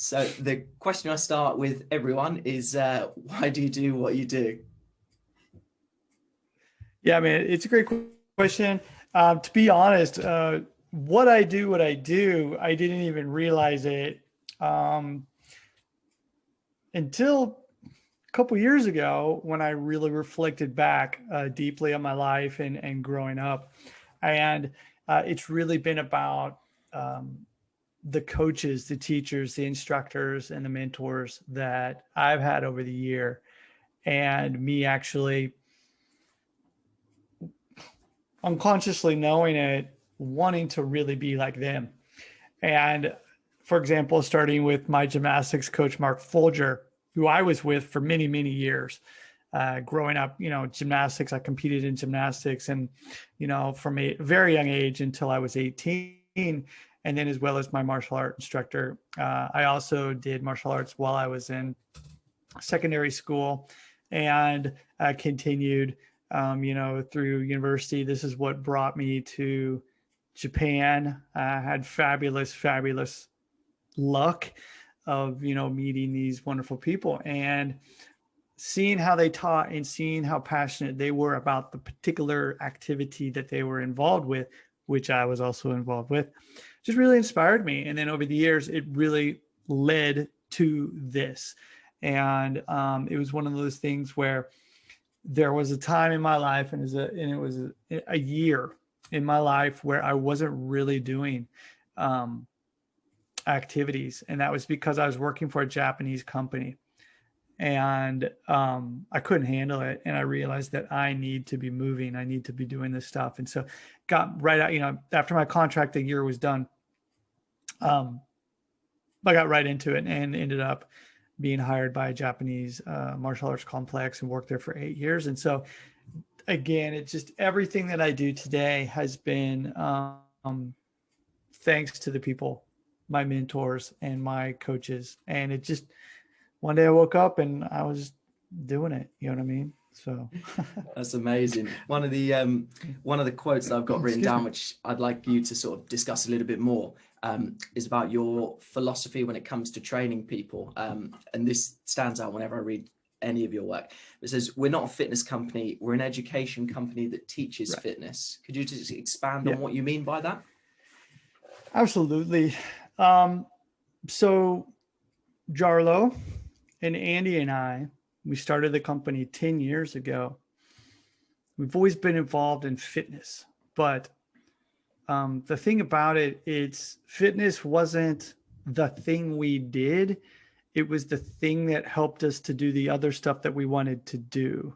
So the question I start with everyone is, why do you do what you do? Yeah, I mean, it's a great question. To be honest, what I do, I didn't even realize it um, until a couple years ago when I really reflected back deeply on my life and growing up. And it's really been about the coaches, the teachers, the instructors, and the mentors that I've had over the year, and me actually unconsciously knowing it, wanting to really be like them. And for example, starting with my gymnastics coach, Mark Folger, who I was with for many, many years. Growing up, gymnastics, I competed in gymnastics and, from a very young age until I was 18. And then as well as my martial art instructor, I also did martial arts while I was in secondary school and continued, through university. This is what brought me to Japan. I had fabulous luck of, meeting these wonderful people and seeing how they taught and seeing how passionate they were about the particular activity that they were involved with, which I was also involved with, just really inspired me. And then over the years, it really led to this. And it was one of those things where there was a time in my life, and it was a year in my life where I wasn't really doing activities. And that was because I was working for a Japanese company. And I couldn't handle it. And I realized that I need to be moving. I need to be doing this stuff. And so got right out, after my contract, a year was done. I got right into it and ended up being hired by a Japanese martial arts complex and worked there for 8 years. And so again, it's just everything that I do today has been thanks to the people, my mentors and my coaches. And it just, one day I woke up and I was doing it. You know what I mean? So That's amazing. One of the quotes that I've got written down, which I'd like you to sort of discuss a little bit more, is about your philosophy when it comes to training people. And this stands out whenever I read any of your work. It says, we're not a fitness company, we're an education company that teaches fitness. Could you just expand on what you mean by that? Absolutely. So Jarlo and Andy and I, we started the company 10 years ago. We've always been involved in fitness, but the thing about it, fitness wasn't the thing we did. It was the thing that helped us to do the other stuff that we wanted to do.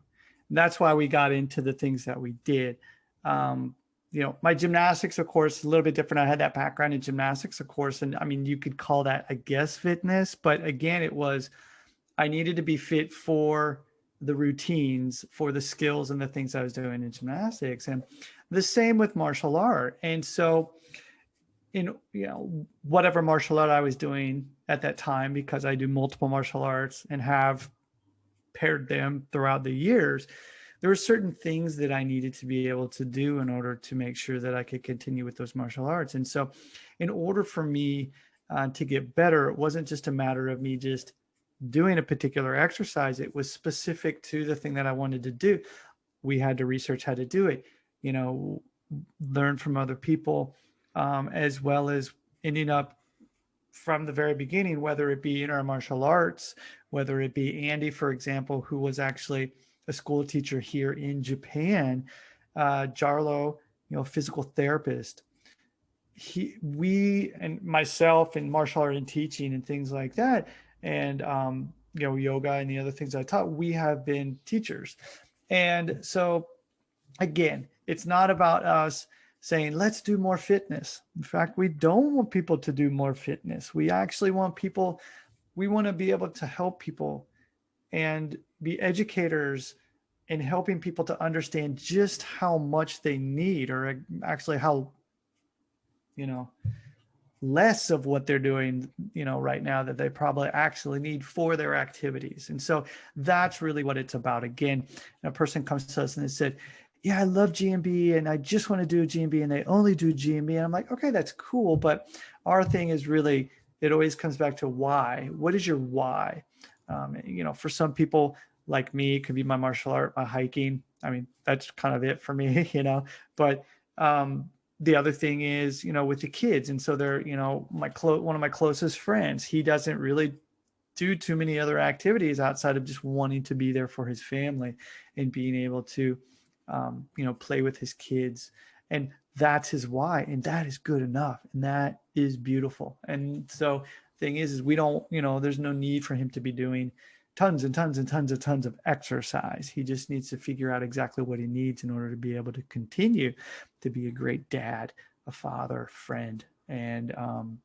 And that's why we got into the things that we did. My gymnastics, of course, is a little bit different. I had that background in gymnastics, of course. And I mean, you could call that, I guess, fitness, but again, I needed to be fit for the routines, for the skills and the things I was doing in gymnastics, and the same with martial art. And so in, whatever martial art I was doing at that time, because I do multiple martial arts and have paired them throughout the years, there were certain things that I needed to be able to do in order to make sure that I could continue with those martial arts. And so in order for me to get better, it wasn't just a matter of me just doing a particular exercise. It was specific to the thing that I wanted to do. We had to research how to do it, learn from other people, as well as ending up from the very beginning, whether it be in our martial arts, whether it be Andy, for example, who was actually a school teacher here in Japan, Jarlo, physical therapist. We and myself in martial art and teaching and things like that, and yoga and the other things I taught, we have been teachers. And so again, it's not about us saying, let's do more fitness. In fact, we don't want people to do more fitness. We actually want we want to be able to help people and be educators in helping people to understand just how much they need, or actually how, less of what they're doing, right now that they probably actually need for their activities. And so that's really what it's about. Again, a person comes to us and they said, yeah, I love GMB and I just want to do GMB, and they only do GMB. And I'm like, okay, that's cool. But our thing is really it always comes back to why. What is your why? For some people like me, it could be my martial art, my hiking. I mean, that's kind of it for me, but the other thing is, with the kids. And so they're, one of my closest friends, he doesn't really do too many other activities outside of just wanting to be there for his family and being able to, play with his kids. And that's his why. And that is good enough. And that is beautiful. And so thing is we don't, there's no need for him to be doing tons and tons and tons of exercise. He just needs to figure out exactly what he needs in order to be able to continue to be a great dad, a father, friend. And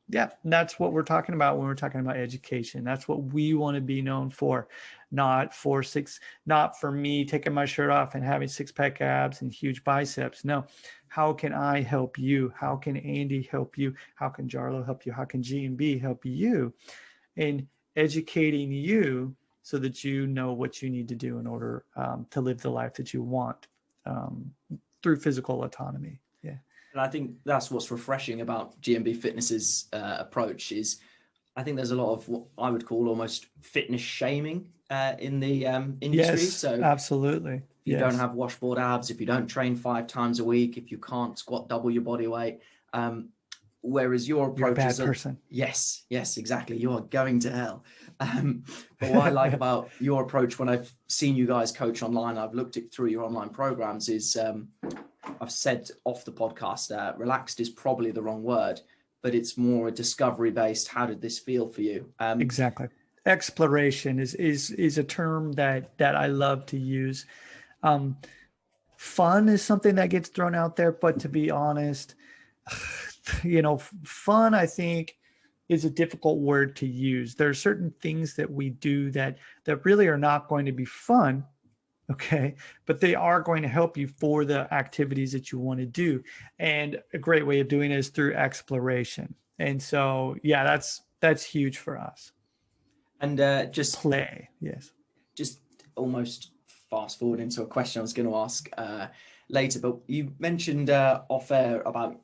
that's what we're talking about when we're talking about education. That's what we want to be known for, not for me taking my shirt off and having 6-pack abs and huge biceps. No, how can I help you? How can Andy help you? How can Jarlo help you? How can GMB help you? And educating you so that you know what you need to do in order to live the life that you want through physical autonomy. Yeah. And I think that's what's refreshing about GMB Fitness's approach is I think there's a lot of what I would call almost fitness shaming in the industry. Yes, so absolutely. If you don't have washboard abs, if you don't train 5 times a week, if you can't squat double your body weight, whereas your approach is a bad person. Yes, exactly. You are going to hell. But what I like about your approach when I've seen you guys coach online, I've looked it through your online programs is I've said off the podcast, relaxed is probably the wrong word, but it's more a discovery based. How did this feel for you? Exactly. Exploration is a term that I love to use. Fun is something that gets thrown out there, but to be honest, fun, I think, is a difficult word to use. There are certain things that we do that really are not going to be fun. Okay. But they are going to help you for the activities that you want to do. And a great way of doing it is through exploration. And so, yeah, that's huge for us. And just play. Yes. Just almost fast forward into a question I was going to ask later, but you mentioned off air about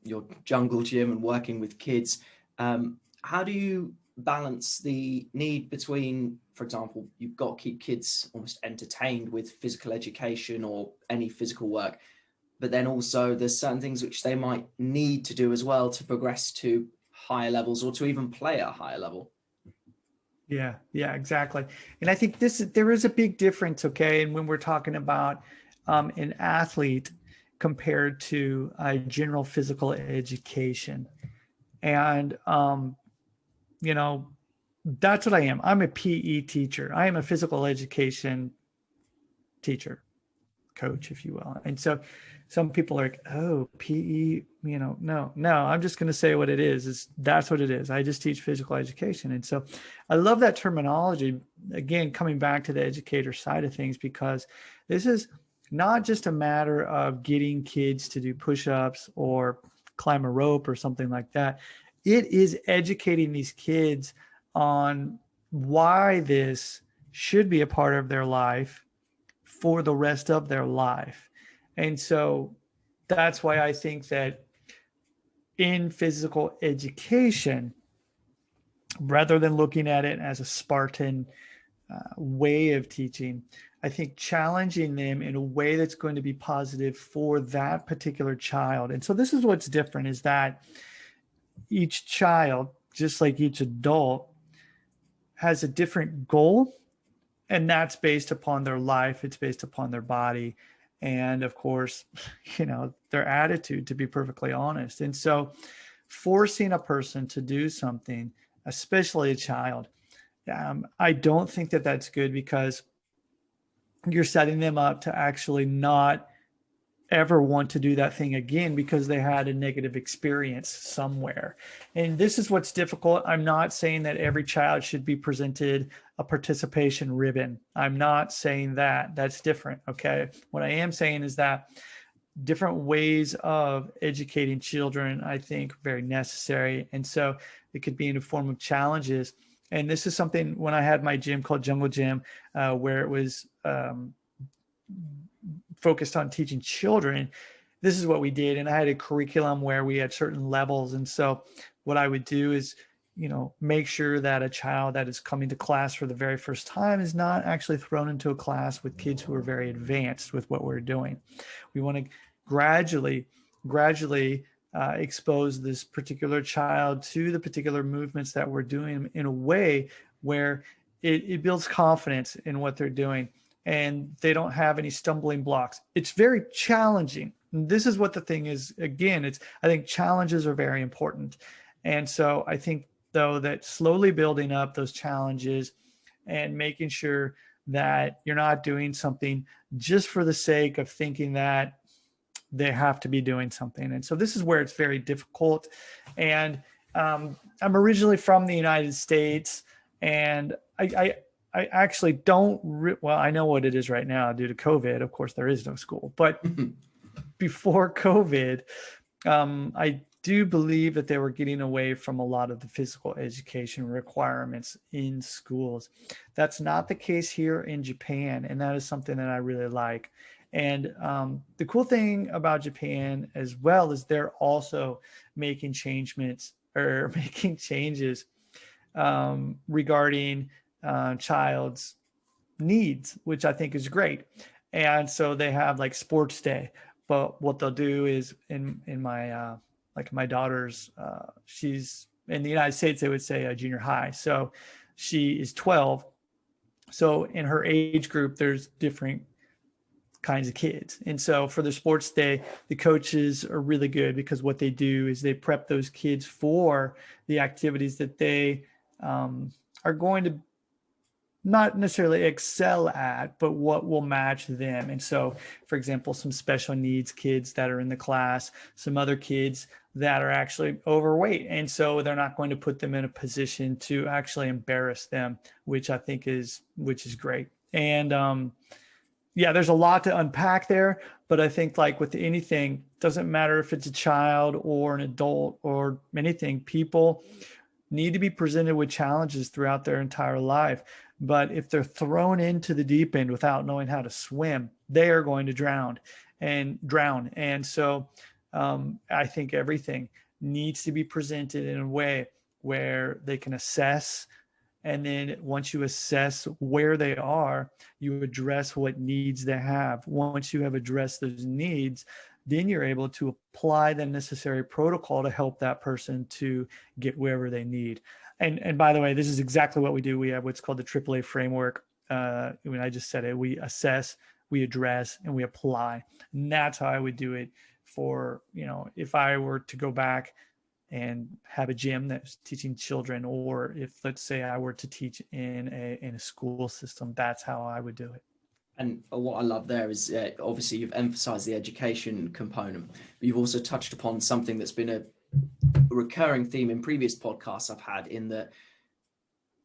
your jungle gym and working with kids. How do you balance the need between, for example, you've got to keep kids almost entertained with physical education or any physical work, but then also there's certain things which they might need to do as well to progress to higher levels or to even play at a higher level? Yeah, exactly. And I think there is a big difference, okay? And when we're talking about an athlete compared to a general physical education. And, that's what I am. I'm a PE teacher. I am a physical education teacher, coach, if you will. And so some people are like, oh, PE, no, I'm just going to say what it is. That's what it is. I just teach physical education. And so I love that terminology, again, coming back to the educator side of things, because this is not just a matter of getting kids to do push-ups or climb a rope or something like that. It is educating these kids on why this should be a part of their life for the rest of their life. And so that's why I think that in physical education, rather than looking at it as a Spartan way of teaching, I think challenging them in a way that's going to be positive for that particular child. And so this is what's different, is that each child, just like each adult, has a different goal, and that's based upon their life. It's based upon their body. And of course, their attitude, to be perfectly honest. And so forcing a person to do something, especially a child, I don't think that that's good, because you're setting them up to actually not ever want to do that thing again because they had a negative experience somewhere. And this is what's difficult. I'm not saying that every child should be presented a participation ribbon. I'm not saying that. That's different. Okay. What I am saying is that different ways of educating children, I think, very necessary. And so it could be in the form of challenges. And this is something when I had my gym called Jungle Gym, where it was focused on teaching children, this is what we did. And I had a curriculum where we had certain levels. And so what I would do is make sure that a child that is coming to class for the very first time is not actually thrown into a class with kids who are very advanced with what we're doing. We want to gradually expose this particular child to the particular movements that we're doing in a way where it builds confidence in what they're doing and they don't have any stumbling blocks. It's very challenging. And this is what the thing is. Again, I think challenges are very important. And so I think, though, that slowly building up those challenges and making sure that you're not doing something just for the sake of thinking that they have to be doing something. And so this is where it's very difficult. And I'm originally from the United States, and I actually well, I know what it is right now due to COVID. Of course, there is no school. But before COVID, I do believe that they were getting away from a lot of the physical education requirements in schools. That's not the case here in Japan, and that is something that I really like. And the cool thing about Japan as well is they're also making changes regarding child's needs, which I think is great. And so they have like sports day, but what they'll do is in my my daughter's, she's in the United States, they would say a junior high. So she is 12. So in her age group, there's different kinds of kids. And so for the sports day, the coaches are really good because what they do is they prep those kids for the activities that they are going to not necessarily excel at, but what will match them. And so, for example, some special needs kids that are in the class, some other kids that are actually overweight. And so they're not going to put them in a position to actually embarrass them, which I think is great. And yeah, there's a lot to unpack there, but I think like with anything, doesn't matter if it's a child or an adult or anything, people need to be presented with challenges throughout their entire life. But if they're thrown into the deep end without knowing how to swim, they are going to drown. And so I think everything needs to be presented in a way where they can assess. And then once you assess where they are, you address what needs they have. Once you have addressed those needs, then you're able to apply the necessary protocol to help that person to get wherever they need. And by the way, this is exactly what we do. We have what's called the AAA framework. I just said it. We assess, we address, and we apply. And that's how I would do it for, if I were to go back and have a gym that's teaching children, or if, let's say, I were to teach in a school system, that's how I would do it. And what I love there is obviously you've emphasized the education component, but you've also touched upon something that's been a recurring theme in previous podcasts I've had, in that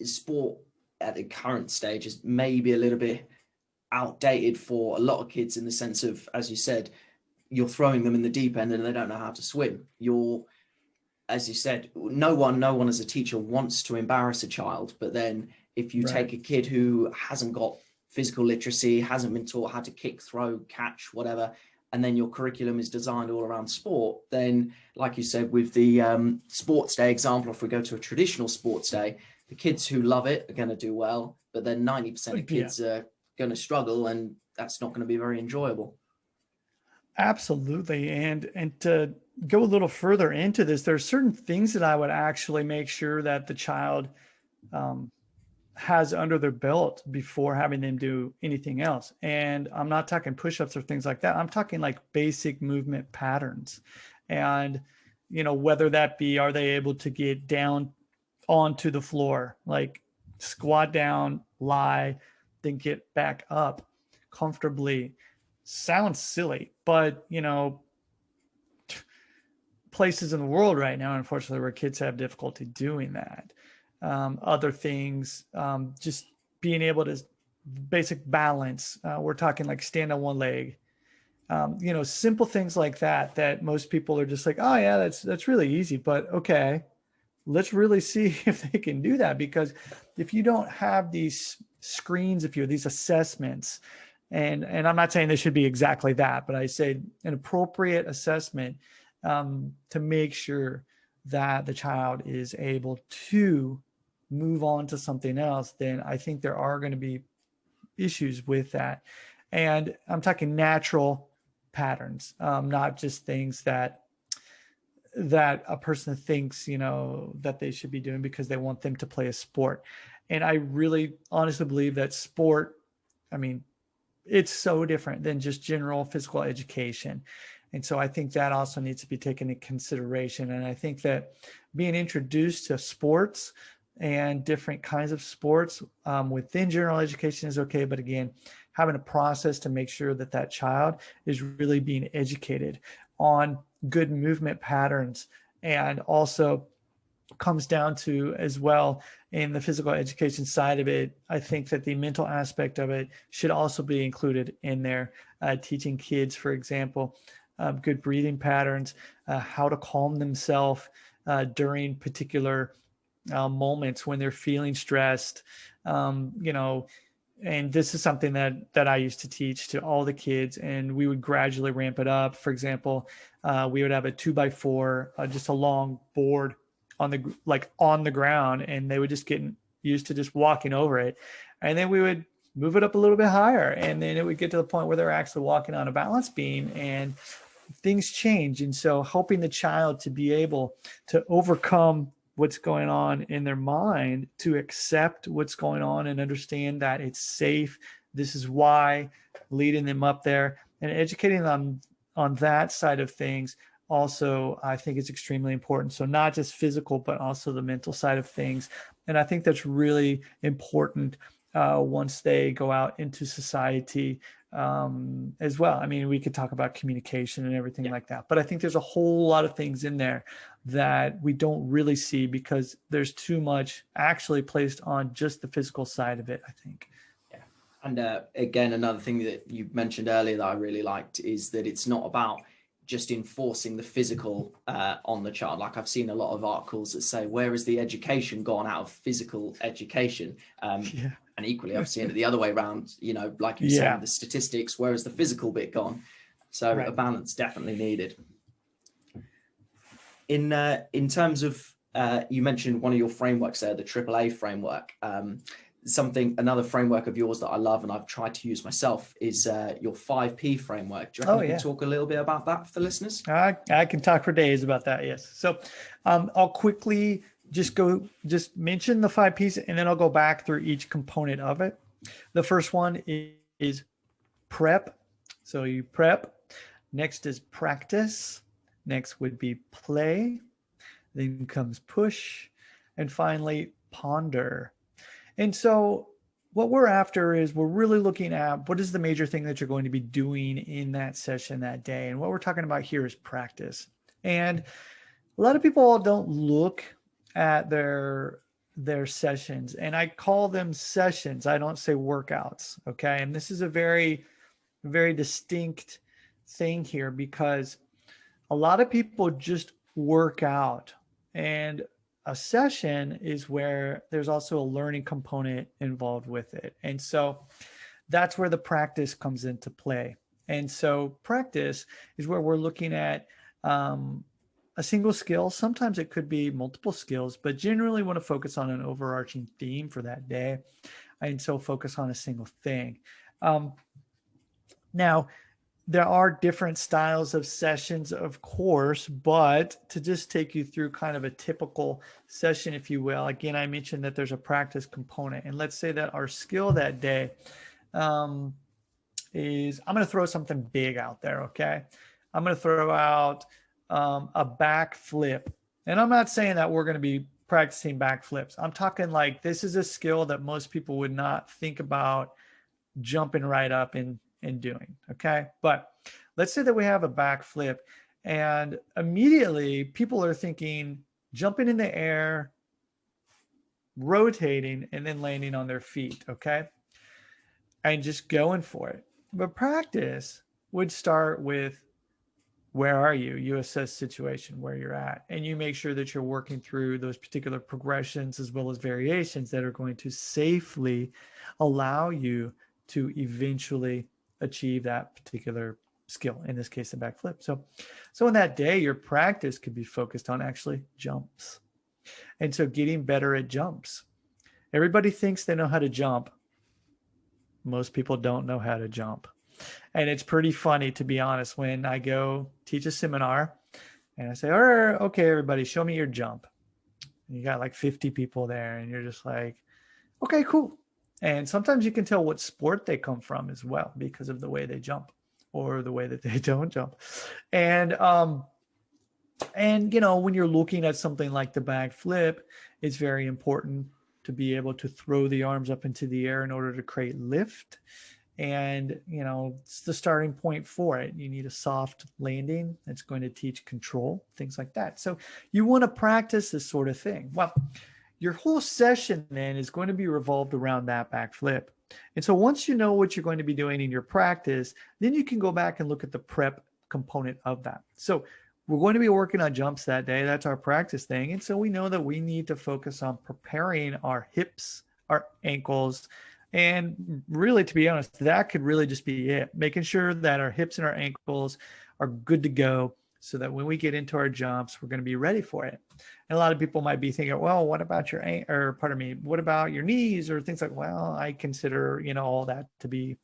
sport at the current stage is maybe a little bit outdated for a lot of kids, in the sense of, as you said, you're throwing them in the deep end and they don't know how to swim. As you said, no one as a teacher wants to embarrass a child, but then if you take a kid who hasn't got physical literacy, hasn't been taught how to kick, throw, catch, whatever, and then your curriculum is designed all around sport, then like you said, with the sports day example, if we go to a traditional sports day, the kids who love it are going to do well, but then 90% of kids are going to struggle, and that's not going to be very enjoyable. Absolutely. And to go a little further into this, there are certain things that I would actually make sure that the child has under their belt before having them do anything else. And I'm not talking push-ups or things like that. I'm talking like basic movement patterns. And, whether that be, are they able to get down onto the floor, like squat down, lie, then get back up comfortably. Sounds silly, but, places in the world right now, unfortunately, where kids have difficulty doing that. Other things, just being able to basic balance. We're talking like stand on one leg, simple things like that most people are just like, oh yeah, that's really easy, but okay, let's really see if they can do that. Because if you don't have these screens, if you have these assessments, and I'm not saying they should be exactly that, but I say an appropriate assessment to make sure that the child is able to move on to something else, then I think there are going to be issues with that. And I'm talking natural patterns, not just things that a person thinks, that they should be doing because they want them to play a sport. And I really honestly believe that sport, I mean, it's so different than just general physical education. And so I think that also needs to be taken into consideration. And I think that being introduced to sports and different kinds of sports within general education is okay. But again, having a process to make sure that that child is really being educated on good movement patterns, and also comes down to as well in the physical education side of it, I think that the mental aspect of it should also be included in there. Teaching kids, for example, good breathing patterns, how to calm themselves during particular moments when they're feeling stressed, and this is something that I used to teach to all the kids, and we would gradually ramp it up. For example, we would have a 2x4, just a long board on the ground, and they would just get used to just walking over it. And then we would move it up a little bit higher, and then it would get to the point where they're actually walking on a balance beam, and things change. And so helping the child to be able to overcome what's going on in their mind, to accept what's going on and understand that it's safe. This is why, leading them up there and educating them on that side of things also, I think is extremely important. So not just physical, but also the mental side of things. And I think that's really important once they go out into society as well. I mean, we could talk about communication and everything like that, but I think there's a whole lot of things in there that we don't really see because there's too much actually placed on just the physical side of it, I think. Yeah. And again, another thing that you mentioned earlier that I really liked is that it's not about just enforcing the physical on the child. Like I've seen a lot of articles that say, where is the education gone out of physical education? And equally, I've seen it the other way around, like you said, the statistics, where is the physical bit gone? So a balance definitely needed. In terms of, you mentioned one of your frameworks there, the AAA framework. Another framework of yours that I love and I've tried to use myself is your 5P framework. Do you reckon you can talk a little bit about that for the listeners? I can talk for days about that, yes. So I'll quickly just mention the 5Ps, and then I'll go back through each component of it. The first one is prep. So you prep. Next is practice. Next would be play. Then comes push. And finally, ponder. And so what we're after is we're really looking at what is the major thing that you're going to be doing in that session that day. And what we're talking about here is practice. And a lot of people don't look at their sessions, and I call them sessions. I don't say workouts. Okay. And this is a very, very distinct thing here, because a lot of people just work out, and a session is where there's also a learning component involved with it. And so that's where the practice comes into play. And so practice is where we're looking at a single skill. Sometimes it could be multiple skills, but generally want to focus on an overarching theme for that day. And so focus on a single thing. Now, there are different styles of sessions, of course, but to just take you through kind of a typical session, if you will, again, I mentioned that there's a practice component. And let's say that our skill that day is, I'm going to throw something big out there, okay? I'm going to throw out a back flip. And I'm not saying that we're going to be practicing back flips. I'm talking like this is a skill that most people would not think about jumping right up and doing. Okay. But let's say that we have a back flip, and immediately people are thinking jumping in the air, rotating, and then landing on their feet. Okay. And just going for it. But practice would start with, where are you? You assess situation, where you're at, and you make sure that you're working through those particular progressions as well as variations that are going to safely allow you to eventually achieve that particular skill, in this case, the backflip. So in that day, your practice could be focused on actually jumps. And so getting better at jumps. Everybody thinks they know how to jump. Most people don't know how to jump. And it's pretty funny, to be honest, when I go teach a seminar and I say, all right, okay, everybody, show me your jump. And you got like 50 people there and you're just like, okay, cool. And sometimes you can tell what sport they come from as well because of the way they jump or the way that they don't jump. And you know, when you're looking at something like the back flip, it's very important to be able to throw the arms up into the air in order to create lift. And, you know, it's the starting point for it. You need a soft landing that's going to teach control, things like that. So you want to practice this sort of thing. Well, your whole session then is going to be revolved around that back flip. And so once you know what you're going to be doing in your practice, then you can go back and look at the prep component of that. So we're going to be working on jumps that day. That's our practice thing. And so we know that we need to focus on preparing our hips, our ankles, and really, to be honest, that could really just be it. Making sure that our hips and our ankles are good to go so that when we get into our jumps, we're going to be ready for it. And a lot of people might be thinking, well, what about what about your knees or things like, well, I consider, you know, all that to be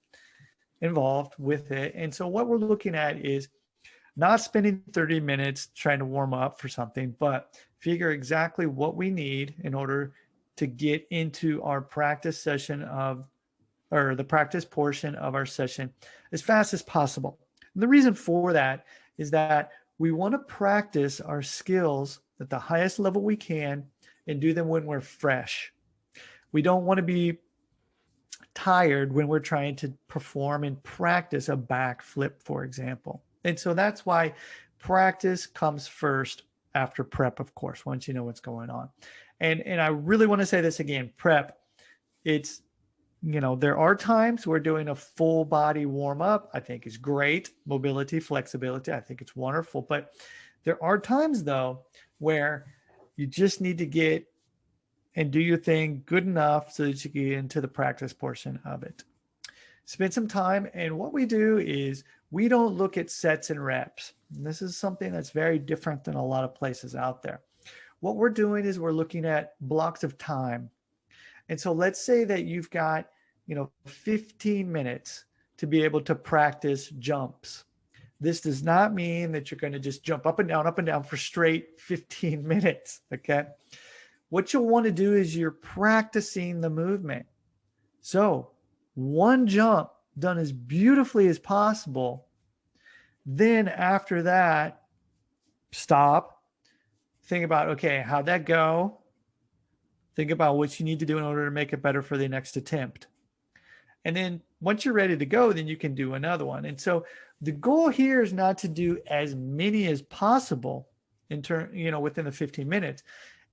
involved with it. And so what we're looking at is not spending 30 minutes trying to warm up for something, but figure exactly what we need in order to get into our practice session or the practice portion of our session as fast as possible. And the reason for that is that we want to practice our skills at the highest level we can and do them when we're fresh. We don't want to be tired when we're trying to perform and practice a back flip, for example. And so that's why practice comes first after prep, of course, once you know what's going on. And I really want to say this again, prep, it's, you know, there are times where doing a full body warm up, I think is great. Mobility, flexibility, I think it's wonderful. But there are times though, where you just need to get and do your thing good enough so that you get into the practice portion of it. Spend some time. And what we do is we don't look at sets and reps. And this is something that's very different than a lot of places out there. What we're doing is we're looking at blocks of time. And so let's say that you've got, you know, 15 minutes to be able to practice jumps. This does not mean that you're going to just jump up and down for straight 15 minutes. Okay. What you'll want to do is you're practicing the movement. So one jump done as beautifully as possible. Then after that, stop. Think about, okay, how'd that go? Think about what you need to do in order to make it better for the next attempt. And then once you're ready to go, then you can do another one. And so the goal here is not to do as many as possible within the 15 minutes.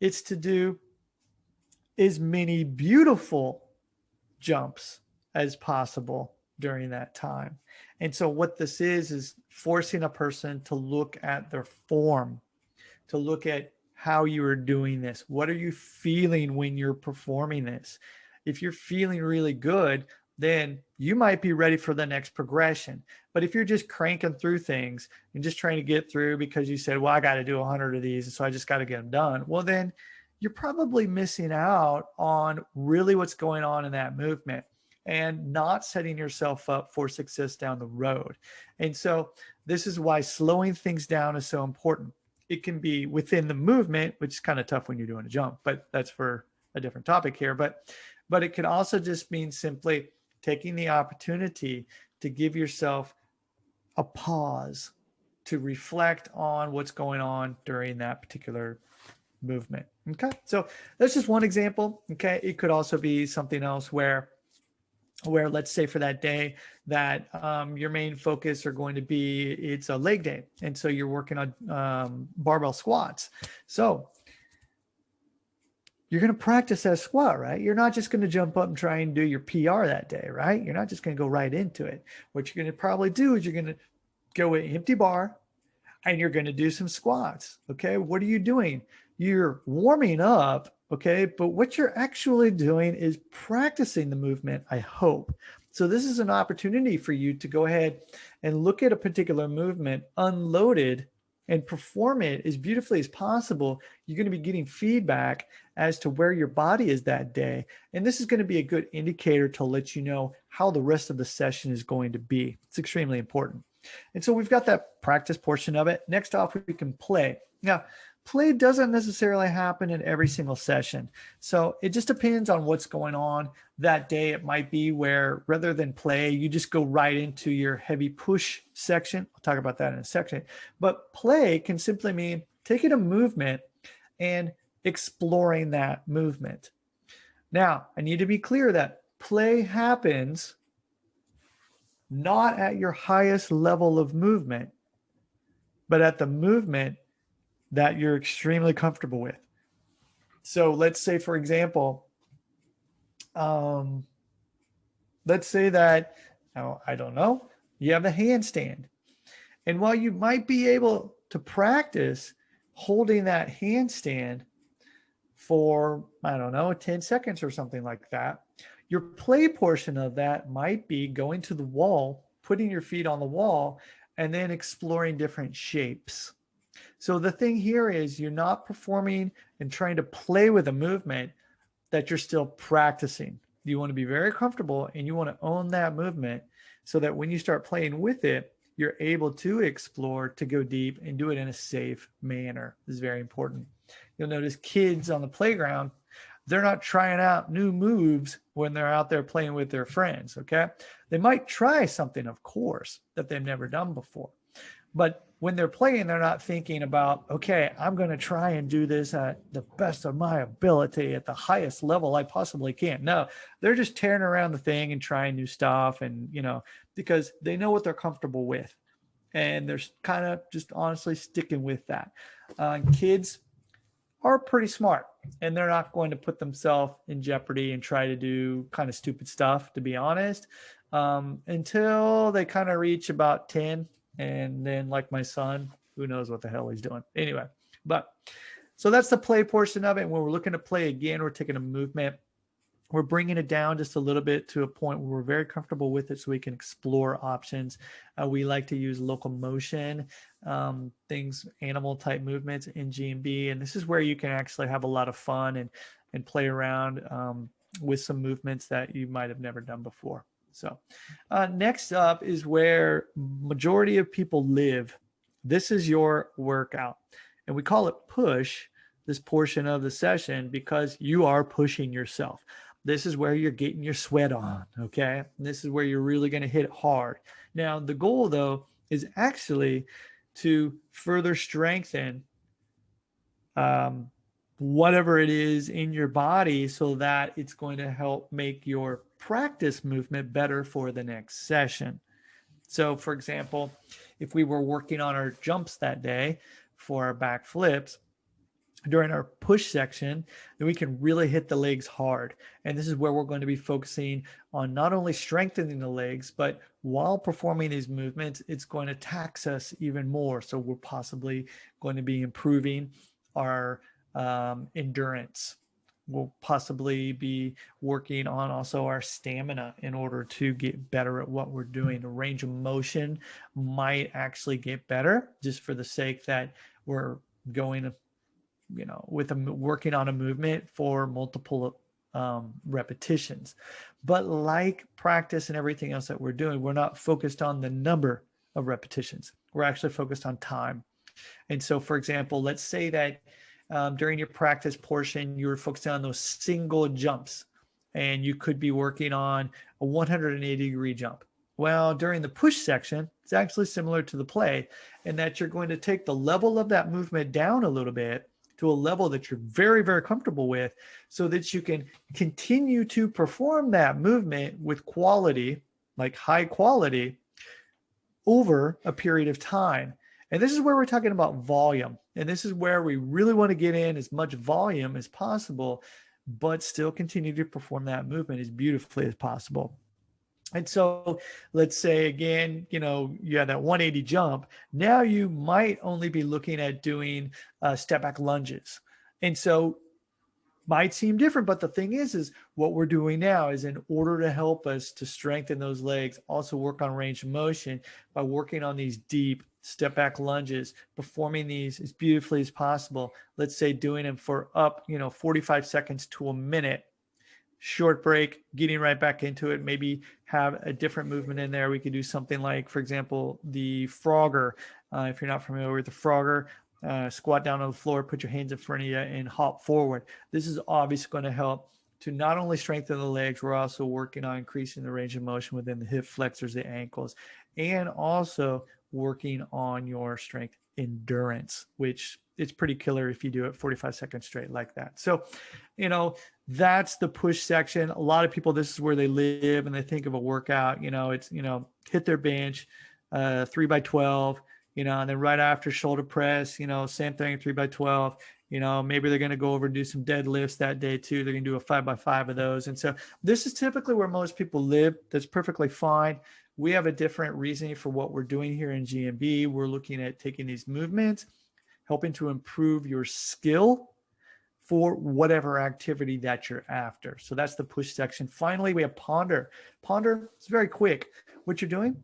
It's to do as many beautiful jumps as possible during that time. And so what this is forcing a person to look at their form, to look at how you are doing this. What are you feeling when you're performing this? If you're feeling really good, then you might be ready for the next progression. But if you're just cranking through things and just trying to get through because you said, well, I got to do 100 of these, so I just got to get them done. Well, then you're probably missing out on really what's going on in that movement and not setting yourself up for success down the road. And so this is why slowing things down is so important. It can be within the movement, which is kind of tough when you're doing a jump, but that's for a different topic here. But it could also just mean simply taking the opportunity to give yourself a pause to reflect on what's going on during that particular movement. Okay. So that's just one example. Okay. It could also be something else where let's say for that day that your main focus are going to be, it's a leg day. And so you're working on barbell squats. So you're going to practice that squat, right? You're not just going to jump up and try and do your PR that day, right? You're not just going to go right into it. What you're going to probably do is you're going to go with empty bar and you're going to do some squats. Okay. What are you doing? You're warming up. Okay. But what you're actually doing is practicing the movement, I hope. So this is an opportunity for you to go ahead and look at a particular movement, unload it, and perform it as beautifully as possible. You're going to be getting feedback as to where your body is that day. And this is going to be a good indicator to let you know how the rest of the session is going to be. It's extremely important. And so we've got that practice portion of it. Next off, we can play. Now, play doesn't necessarily happen in every single session. So it just depends on what's going on that day. It might be where rather than play, you just go right into your heavy push section. I'll talk about that in a second. But play can simply mean taking a movement and exploring that movement. Now, I need to be clear that play happens not at your highest level of movement, but at the movement that you're extremely comfortable with. So let's say, for example, let's say that, I don't know, you have a handstand. And while you might be able to practice holding that handstand for, I don't know, 10 seconds or something like that, your play portion of that might be going to the wall, putting your feet on the wall, and then exploring different shapes. So the thing here is you're not performing and trying to play with a movement that you're still practicing. You want to be very comfortable and you want to own that movement so that when you start playing with it, you're able to explore, to go deep and do it in a safe manner. This is very important. You'll notice kids on the playground, they're not trying out new moves when they're out there playing with their friends, okay? They might try something, of course, that they've never done before. But when they're playing, they're not thinking about, okay, I'm going to try and do this at the best of my ability at the highest level I possibly can. No, they're just tearing around the thing and trying new stuff. And, because they know what they're comfortable with. And they're kind of just honestly sticking with that. Kids are pretty smart and they're not going to put themselves in jeopardy and try to do kind of stupid stuff, to be honest, until they kind of reach about 10. And then like my son, who knows what the hell he's doing anyway. But so that's the play portion of it. And when we're looking to play again, we're taking a movement, we're bringing it down just a little bit to a point where we're very comfortable with it so we can explore options. We like to use locomotion, things, animal type movements in GMB. And this is where you can actually have a lot of fun and play around with some movements that you might have never done before. So next up is where majority of people live. This is your workout. And we call it push, this portion of the session, because you are pushing yourself. This is where you're getting your sweat on, okay? And this is where you're really going to hit it hard. Now, the goal, though, is actually to further strengthen whatever it is in your body so that it's going to help make your practice movement better for the next session. So, for example, if we were working on our jumps that day for our back flips, during our push section, then we can really hit the legs hard. And this is where we're going to be focusing on not only strengthening the legs, but while performing these movements, it's going to tax us even more. So we're possibly going to be improving our endurance. We'll possibly be working on also our stamina in order to get better at what we're doing. The range of motion might actually get better just for the sake that we're going working on a movement for multiple repetitions. But like practice and everything else that we're doing, we're not focused on the number of repetitions. We're actually focused on time. And so, for example, let's say that during your practice portion, you were focusing on those single jumps, and you could be working on a 180-degree jump. Well, during the push section, it's actually similar to the play in that you're going to take the level of that movement down a little bit to a level that you're very, very comfortable with so that you can continue to perform that movement with quality, like high quality, over a period of time. And this is where we're talking about volume. And this is where we really want to get in as much volume as possible, but still continue to perform that movement as beautifully as possible. And so let's say, again, you had that 180 jump. Now you might only be looking at doing step back lunges. And so might seem different, but the thing is what we're doing now is in order to help us to strengthen those legs, also work on range of motion by working on these deep step back lunges, performing these as beautifully as possible. Let's say doing them for up, 45 seconds to a minute, short break, getting right back into it, maybe have a different movement in there. We could do something like, for example, the Frogger. If you're not familiar with the Frogger, squat down on the floor, put your hands in front of you and hop forward. This is obviously going to help to not only strengthen the legs, we're also working on increasing the range of motion within the hip flexors, the ankles, and also working on your strength endurance, which it's pretty killer if you do it 45 seconds straight like that. So, that's the push section. A lot of people, this is where they live and they think of a workout, it's, hit their bench, 3x12, and then right after shoulder press, same thing, 3x12, maybe they're going to go over and do some deadlifts that day too. They're going to do a 5x5 of those. And so this is typically where most people live. That's perfectly fine. We have a different reasoning for what we're doing here in GMB. We're looking at taking these movements, helping to improve your skill for whatever activity that you're after. So that's the push section. Finally, we have ponder. Ponder is very quick. What you're doing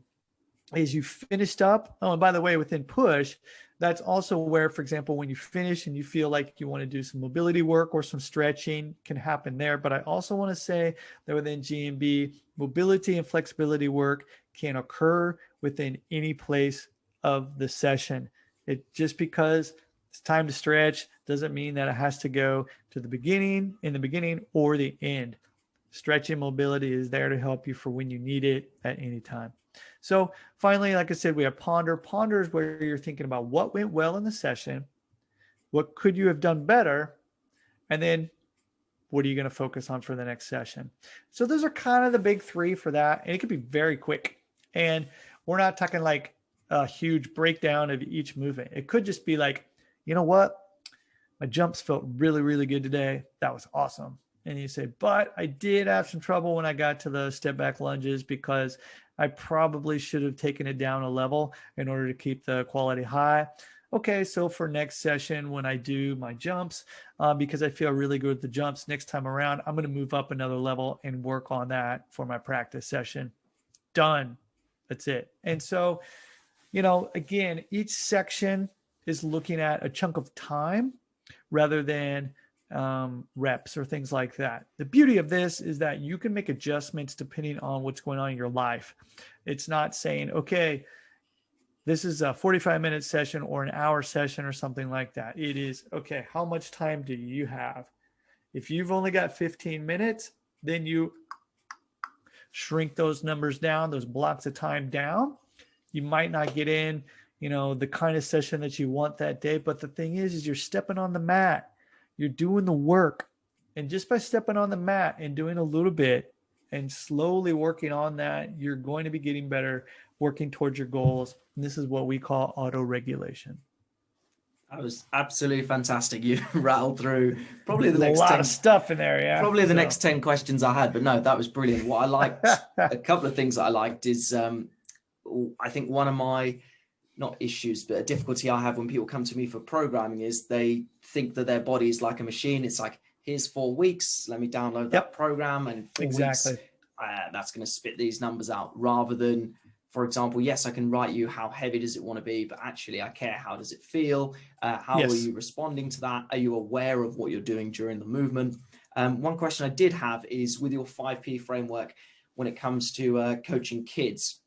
is you finished up. Oh, and by the way, within push, that's also where, for example, when you finish and you feel like you want to do some mobility work or some stretching can happen there. But I also want to say that within GMB, mobility and flexibility work can occur within any place of the session. It just because it's time to stretch doesn't mean that it has to go to the beginning, in the beginning or the end. Stretching mobility is there to help you for when you need it at any time. So finally, like I said, we have ponder. Ponder is where you're thinking about what went well in the session, what could you have done better, and then what are you going to focus on for the next session? So those are kind of the big three for that. And it could be very quick. And we're not talking like a huge breakdown of each movement. It could just be like, you know what? My jumps felt really, really good today. That was awesome. And you say, but I did have some trouble when I got to the step back lunges because I probably should have taken it down a level in order to keep the quality high. Okay, so for next session, when I do my jumps, because I feel really good with the jumps next time around, I'm going to move up another level and work on that for my practice session. Done. That's it. And so, again, each section is looking at a chunk of time rather than reps or things like that. The beauty of this is that you can make adjustments depending on what's going on in your life. It's not saying, okay, this is a 45-minute session or an hour session or something like that. It is, okay, how much time do you have? If you've only got 15 minutes, then you shrink those numbers down, those blocks of time down. You might not get in, the kind of session that you want that day. But the thing is you're stepping on the mat. You're doing the work. And just by stepping on the mat and doing a little bit and slowly working on that, you're going to be getting better, working towards your goals. And this is what we call auto-regulation. That was absolutely fantastic. You rattled through probably the next a lot of stuff in there, yeah. Probably the next 10 questions I had, but no, that was brilliant. What I liked, a couple of things that I liked is, I think one of my, not issues, but a difficulty I have when people come to me for programming is they think that their body is like a machine. It's like, here's 4 weeks, let me download that program, and in 4 weeks, that's going to spit these numbers out, rather than, for example, yes, I can write you how heavy does it want to be, but actually I care, how does it feel? How are you responding to that? Are you aware of what you're doing during the movement? One question I did have is with your 5P framework, when it comes to coaching kids,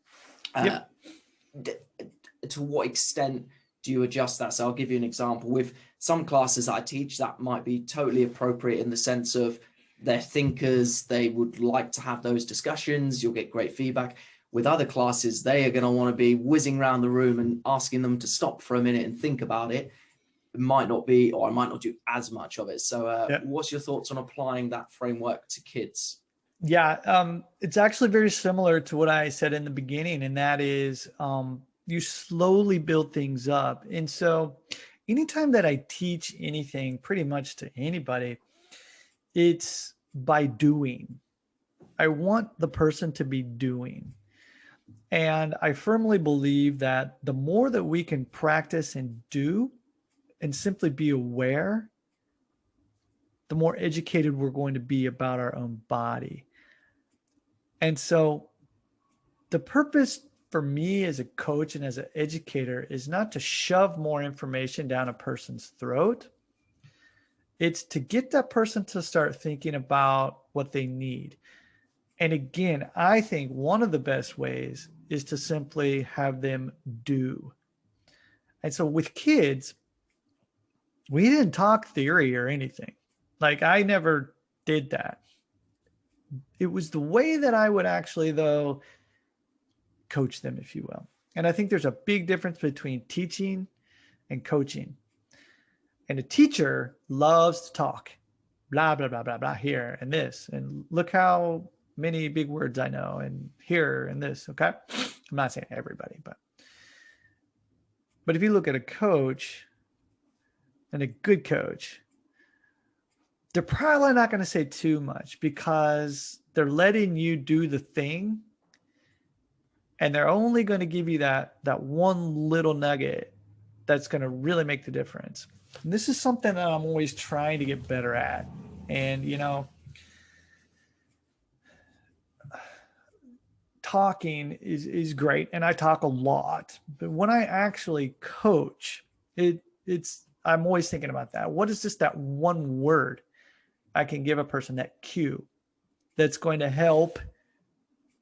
to what extent do you adjust that? So I'll give you an example. With some classes I teach, that might be totally appropriate in the sense of they're thinkers, they would like to have those discussions, you'll get great feedback. With other classes, they are going to want to be whizzing around the room and asking them to stop for a minute and think about it. It might not be, or I might not do as much of it. So what's your thoughts on applying that framework to kids? Yeah, it's actually very similar to what I said in the beginning, and that is you slowly build things up. And so anytime that I teach anything pretty much to anybody, it's by doing. I want the person to be doing. And I firmly believe that the more that we can practice and do and simply be aware, the more educated we're going to be about our own body. And so the purpose for me as a coach and as an educator is not to shove more information down a person's throat. It's to get that person to start thinking about what they need. And again, I think one of the best ways is to simply have them do. And so with kids, we didn't talk theory or anything. Like, I never did that. It was the way that I would actually, though, coach them, if you will. And I think there's a big difference between teaching and coaching. And a teacher loves to talk, blah, blah, blah, blah, blah, here and this. And look how many big words I know, and here and this, okay? I'm not saying everybody, but if you look at a coach and a good coach, they're probably not going to say too much because they're letting you do the thing, and they're only going to give you that one little nugget that's going to really make the difference. And this is something that I'm always trying to get better at. And, you know, talking is great, and I talk a lot, but when I actually coach, I'm always thinking about that. What is just that one word I can give a person, that cue that's going to help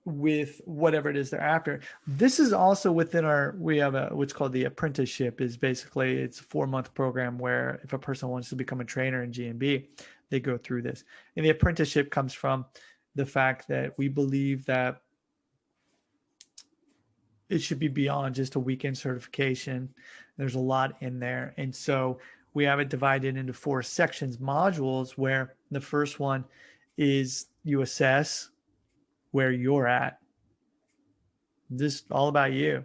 with whatever it is they're after? This is also within we have what's called the apprenticeship. Is basically, it's a 4-month program where if a person wants to become a trainer in GMB, they go through this. And the apprenticeship comes from the fact that we believe that it should be beyond just a weekend certification. There's a lot in there. And so we have it divided into 4 sections, modules, where the first one is you assess where you're at. This is all about you.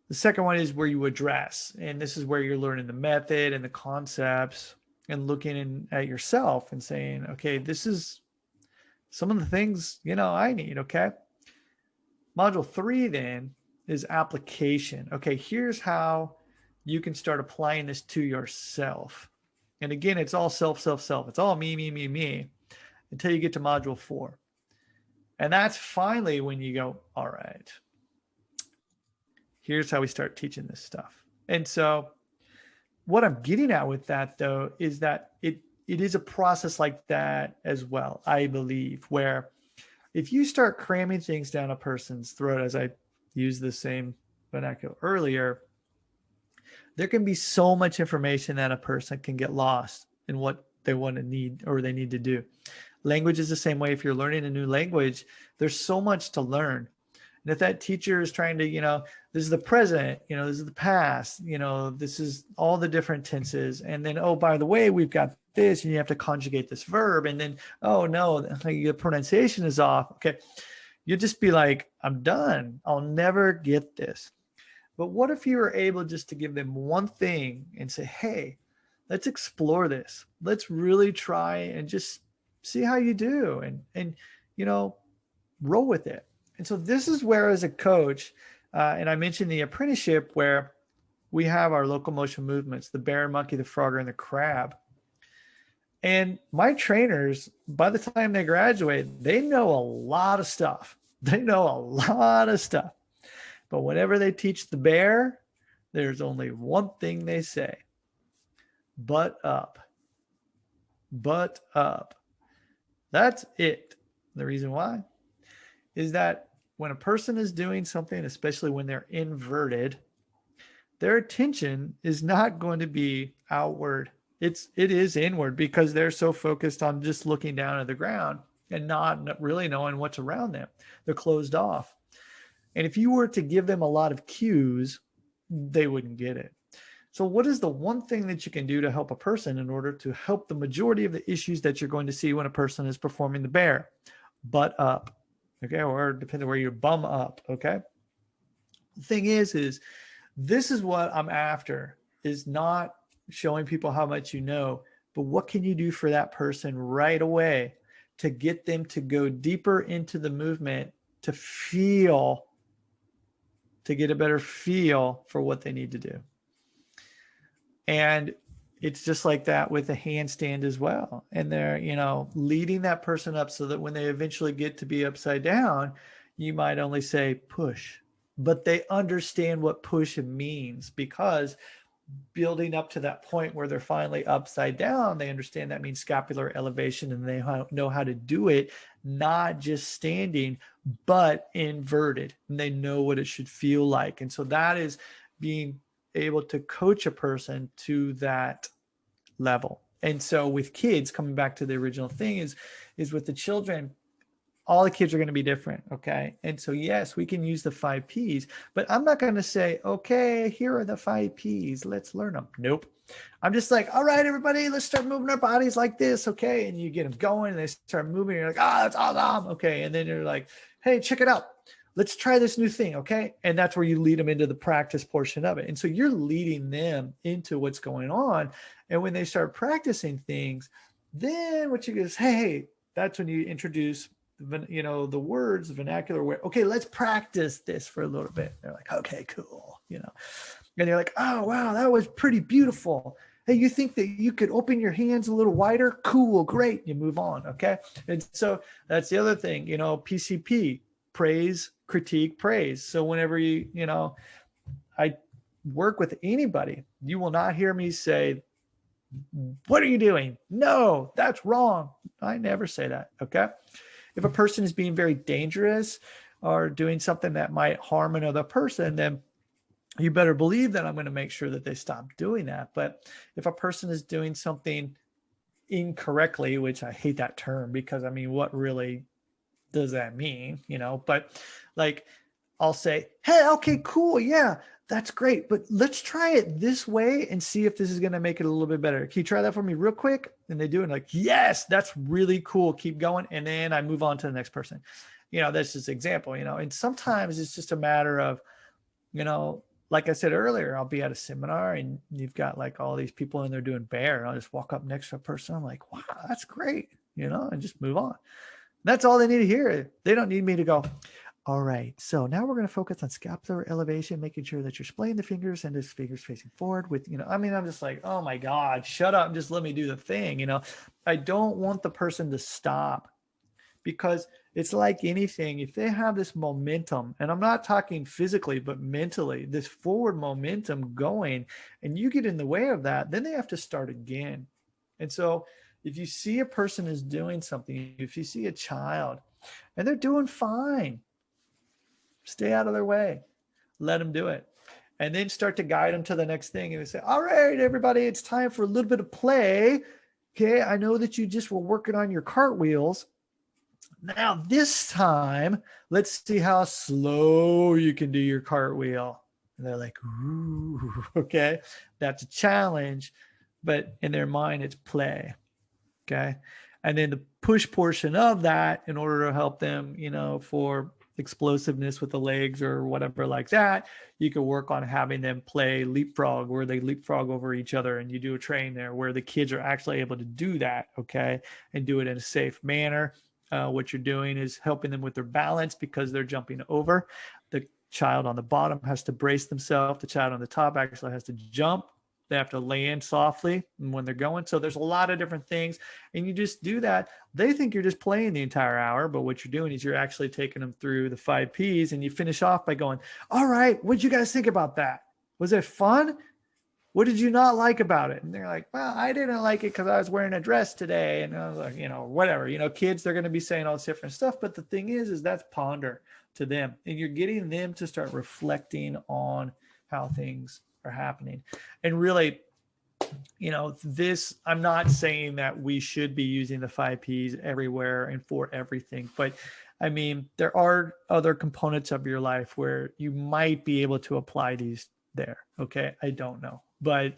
The second one is where you address. And this is where you're learning the method and the concepts and looking at yourself and saying, okay, this is some of the things, you know, I need, okay? Module 3 then is application. Okay, here's how you can start applying this to yourself. And again, it's all self. It's all me, until you get to module 4. And that's finally when you go, all right, here's how we start teaching this stuff. And so what I'm getting at with that, though, is that it is a process like that as well, I believe, where if you start cramming things down a person's throat, as I used the same vernacular earlier, there can be so much information that a person can get lost in what they want to need or they need to do. Language is the same way. If you're learning a new language, there's so much to learn. And if that teacher is trying to, you know, this is the present, you know, this is the past, you know, this is all the different tenses. And then, oh, by the way, we've got this, and you have to conjugate this verb. And then, oh no, your pronunciation is off. Okay. You'll just be like, I'm done. I'll never get this. But what if you were able just to give them one thing and say, hey, let's explore this. Let's really try and just see how you do, and you know, roll with it. And so this is where, as a coach, and I mentioned the apprenticeship, where we have our locomotion movements, the bear, monkey, the frogger, and the crab. And my trainers, by the time they graduate, they know a lot of stuff. They know a lot of stuff. But whenever they teach the bear, there's only one thing they say: butt up. Butt up. That's it. The reason why is that when a person is doing something, especially when they're inverted, their attention is not going to be outward. It is inward, because they're so focused on just looking down at the ground and not really knowing what's around them. They're closed off. And if you were to give them a lot of cues, they wouldn't get it. So what is the one thing that you can do to help a person in order to help the majority of the issues that you're going to see when a person is performing the bear? Butt up, okay? Or depending where you bum up, okay? The thing is this is what I'm after, is not showing people how much you know, but what can you do for that person right away to get them to go deeper into the movement, to get a better feel for what they need to do. And it's just like that with a handstand as well. And they're, leading that person up so that when they eventually get to be upside down, you might only say push, but they understand what push means, because building up to that point where they're finally upside down, they understand that means scapular elevation, and they know how to do it, not just standing, but inverted. And they know what it should feel like. And so that is being able to coach a person to that level. And so with kids, coming back to the original thing, is with the children, all the kids are going to be different. Okay. And so, yes, we can use the 5 Ps, but I'm not going to say, okay, here are the 5 Ps. Let's learn them. Nope. I'm just like, all right, everybody, let's start moving our bodies like this. Okay. And you get them going and they start moving. And you're like, oh, that's awesome. Okay. And then you're like, hey, check it out. Let's try this new thing. Okay. And that's where you lead them into the practice portion of it. And so you're leading them into what's going on. And when they start practicing things, then what you do is, hey, that's when you introduce the words, the vernacular way. Okay, let's practice this for a little bit. They're like, okay, cool. And you're like, oh, wow, that was pretty beautiful. Hey, you think that you could open your hands a little wider? Cool, great. You move on. Okay. And so that's the other thing, PCP, praise, critique, praise. So whenever I work with anybody, you will not hear me say, what are you doing? No, that's wrong. I never say that. Okay. If a person is being very dangerous or doing something that might harm another person, then you better believe that I'm going to make sure that they stop doing that. But if a person is doing something incorrectly, which I hate that term, because what really does that mean? But like, I'll say, hey, okay, cool. Yeah, that's great. But let's try it this way and see if this is going to make it a little bit better. Can you try that for me real quick? And they do it, like, yes, that's really cool. Keep going. And then I move on to the next person. That's just an example, and sometimes it's just a matter of, like I said earlier, I'll be at a seminar and you've got like all these people in there doing bear. And I'll just walk up next to a person. I'm like, wow, that's great. And just move on. That's all they need to hear. They don't need me to go, all right, so now we're going to focus on scapular elevation, making sure that you're splaying the fingers and the fingers facing forward with, I'm just like, oh my God, shut up and just let me do the thing. I don't want the person to stop, because it's like anything. If they have this momentum, and I'm not talking physically, but mentally, this forward momentum going, and you get in the way of that, then they have to start again. And so if you see a person is doing something, if you see a child and they're doing fine, stay out of their way, let them do it, and then start to guide them to the next thing. And they say, all right, everybody, it's time for a little bit of play. Okay, I know that you just were working on your cartwheels. Now this time, let's see how slow you can do your cartwheel. And they're like, ooh, okay, that's a challenge, but in their mind, it's play. Okay. And then the push portion of that, in order to help them, for explosiveness with the legs or whatever like that, you could work on having them play leapfrog, where they leapfrog over each other, and you do a train there where the kids are actually able to do that. Okay. And do it in a safe manner. What you're doing is helping them with their balance, because they're jumping over. The child on the bottom has to brace themselves. The child on the top actually has to jump. They have to land softly when they're going. So there's a lot of different things, and you just do that. They think you're just playing the entire hour, but what you're doing is you're actually taking them through the 5 Ps, and you finish off by going, all right, what'd you guys think about that? Was it fun? What did you not like about it? And they're like, well, I didn't like it because I was wearing a dress today. And I was like, whatever, kids, they're going to be saying all this different stuff. But the thing is that's ponder to them, and you're getting them to start reflecting on how things are happening. And really, I'm not saying that we should be using the 5 Ps everywhere and for everything, but there are other components of your life where you might be able to apply these there. Okay. I don't know, but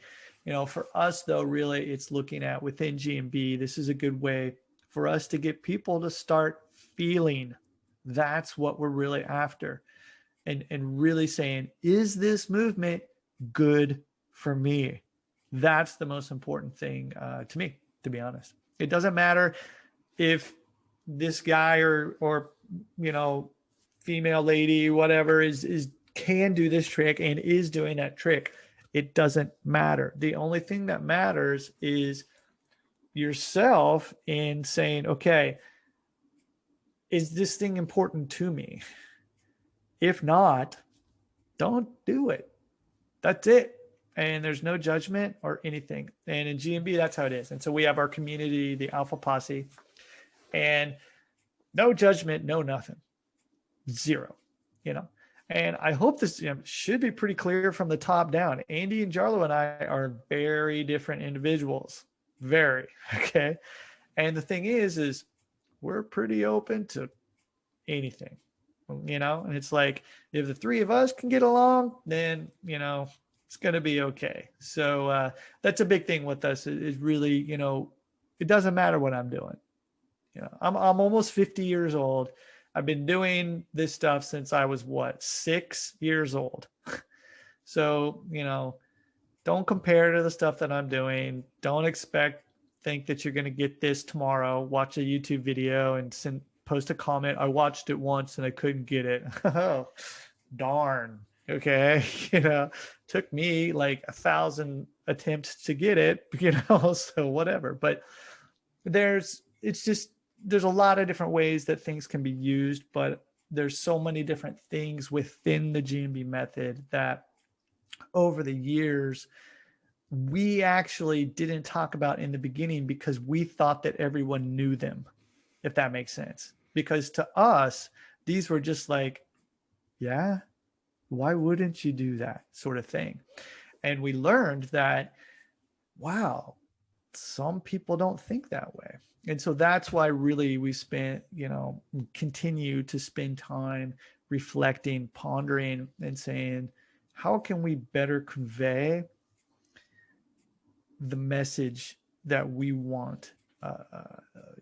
for us though, really it's looking at within GMB, this is a good way for us to get people to start feeling. That's what we're really after. And really saying, is this movement good for me? That's the most important thing to me, to be honest. It doesn't matter if this guy or female lady, whatever, is can do this trick and is doing that trick. It doesn't matter. The only thing that matters is yourself in saying, okay, is this thing important to me? If not, don't do it. That's it. And there's no judgment or anything. And in GMB, that's how it is. And so we have our community, the Alpha Posse, and no judgment, no nothing, zero, you know. And I hope this should be pretty clear from the top down. Andy and Jarlo and I are very different individuals, very, okay. And the thing is we're pretty open to anything, you know. And it's like, if the three of us can get along, then, you know, it's going to be okay. So that's a big thing with us, is really, you know, it doesn't matter what I'm doing. You know, I'm almost 50 years old. I've been doing this stuff since I was 6 years old. So, you know, don't compare to the stuff that I'm doing. Don't think that you're going to get this tomorrow. Watch a YouTube video and post a comment. I watched it once and I couldn't get it. Oh, darn. Okay. You know, took me like 1,000 attempts to get it, you know, so whatever. But there's a lot of different ways that things can be used, but there's so many different things within the GMB method that over the years, we actually didn't talk about in the beginning because we thought that everyone knew them, if that makes sense. Because to us, these were just like, yeah, why wouldn't you do that sort of thing? And we learned that, wow, some people don't think that way. And so that's why really we continue to spend time reflecting, pondering, and saying, how can we better convey the message that we want?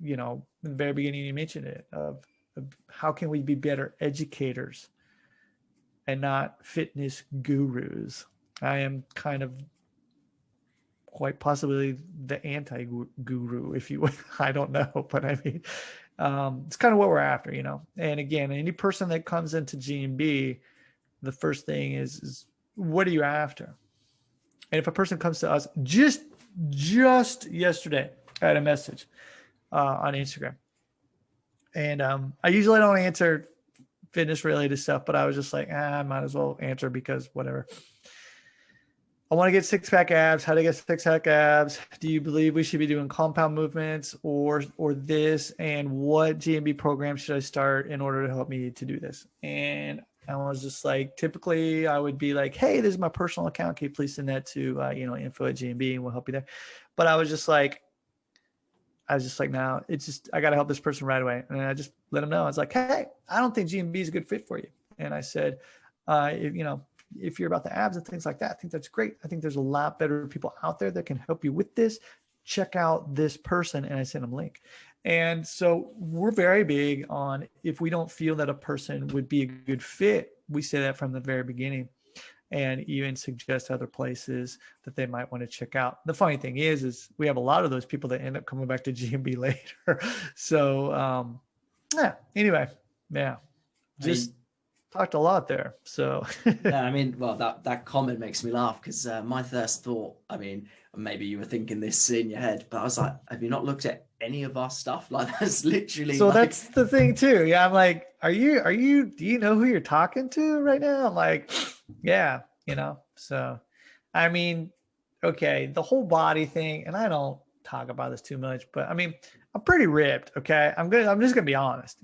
You know, in the very beginning, you mentioned it, of how can we be better educators and not fitness gurus? I am kind of quite possibly the anti-guru, if you would. I don't know, but I mean, it's kind of what we're after, you know. And again, any person that comes into GMB, the first thing is what are you after? And if a person comes to us, just yesterday, I had a message on Instagram, and I usually don't answer fitness related stuff, but I was just like, I might as well answer because whatever. I want to get 6-pack abs. How to get 6-pack abs? Do you believe we should be doing compound movements or this? And what GMB program should I start in order to help me to do this? And I was just like, typically I would be like, hey, this is my personal account. Can you please send that to, info@GMB and we'll help you there. But I was just like, no, it's just, I got to help this person right away. And I just let them know. I was like, hey, I don't think GMB is a good fit for you. And I said, if you're about the abs and things like that, I think that's great. I think there's a lot better people out there that can help you with this. Check out this person. And I sent them a link. And so we're very big on, if we don't feel that a person would be a good fit, we say that from the very beginning, and even suggest other places that they might want to check out. The funny thing is we have a lot of those people that end up coming back to GMB later. So anyway, just talked a lot there. So yeah, I mean, well, that comment makes me laugh because my first thought, I mean, maybe you were thinking this in your head, but I was like, have you not looked at any of our stuff? Like, that's literally so that's the thing too. Yeah, I'm like, do you know who you're talking to right now? I'm like, yeah, so I mean, okay, the whole body thing, and I don't talk about this too much, but I mean, I'm pretty ripped. Okay, I'm just gonna be honest.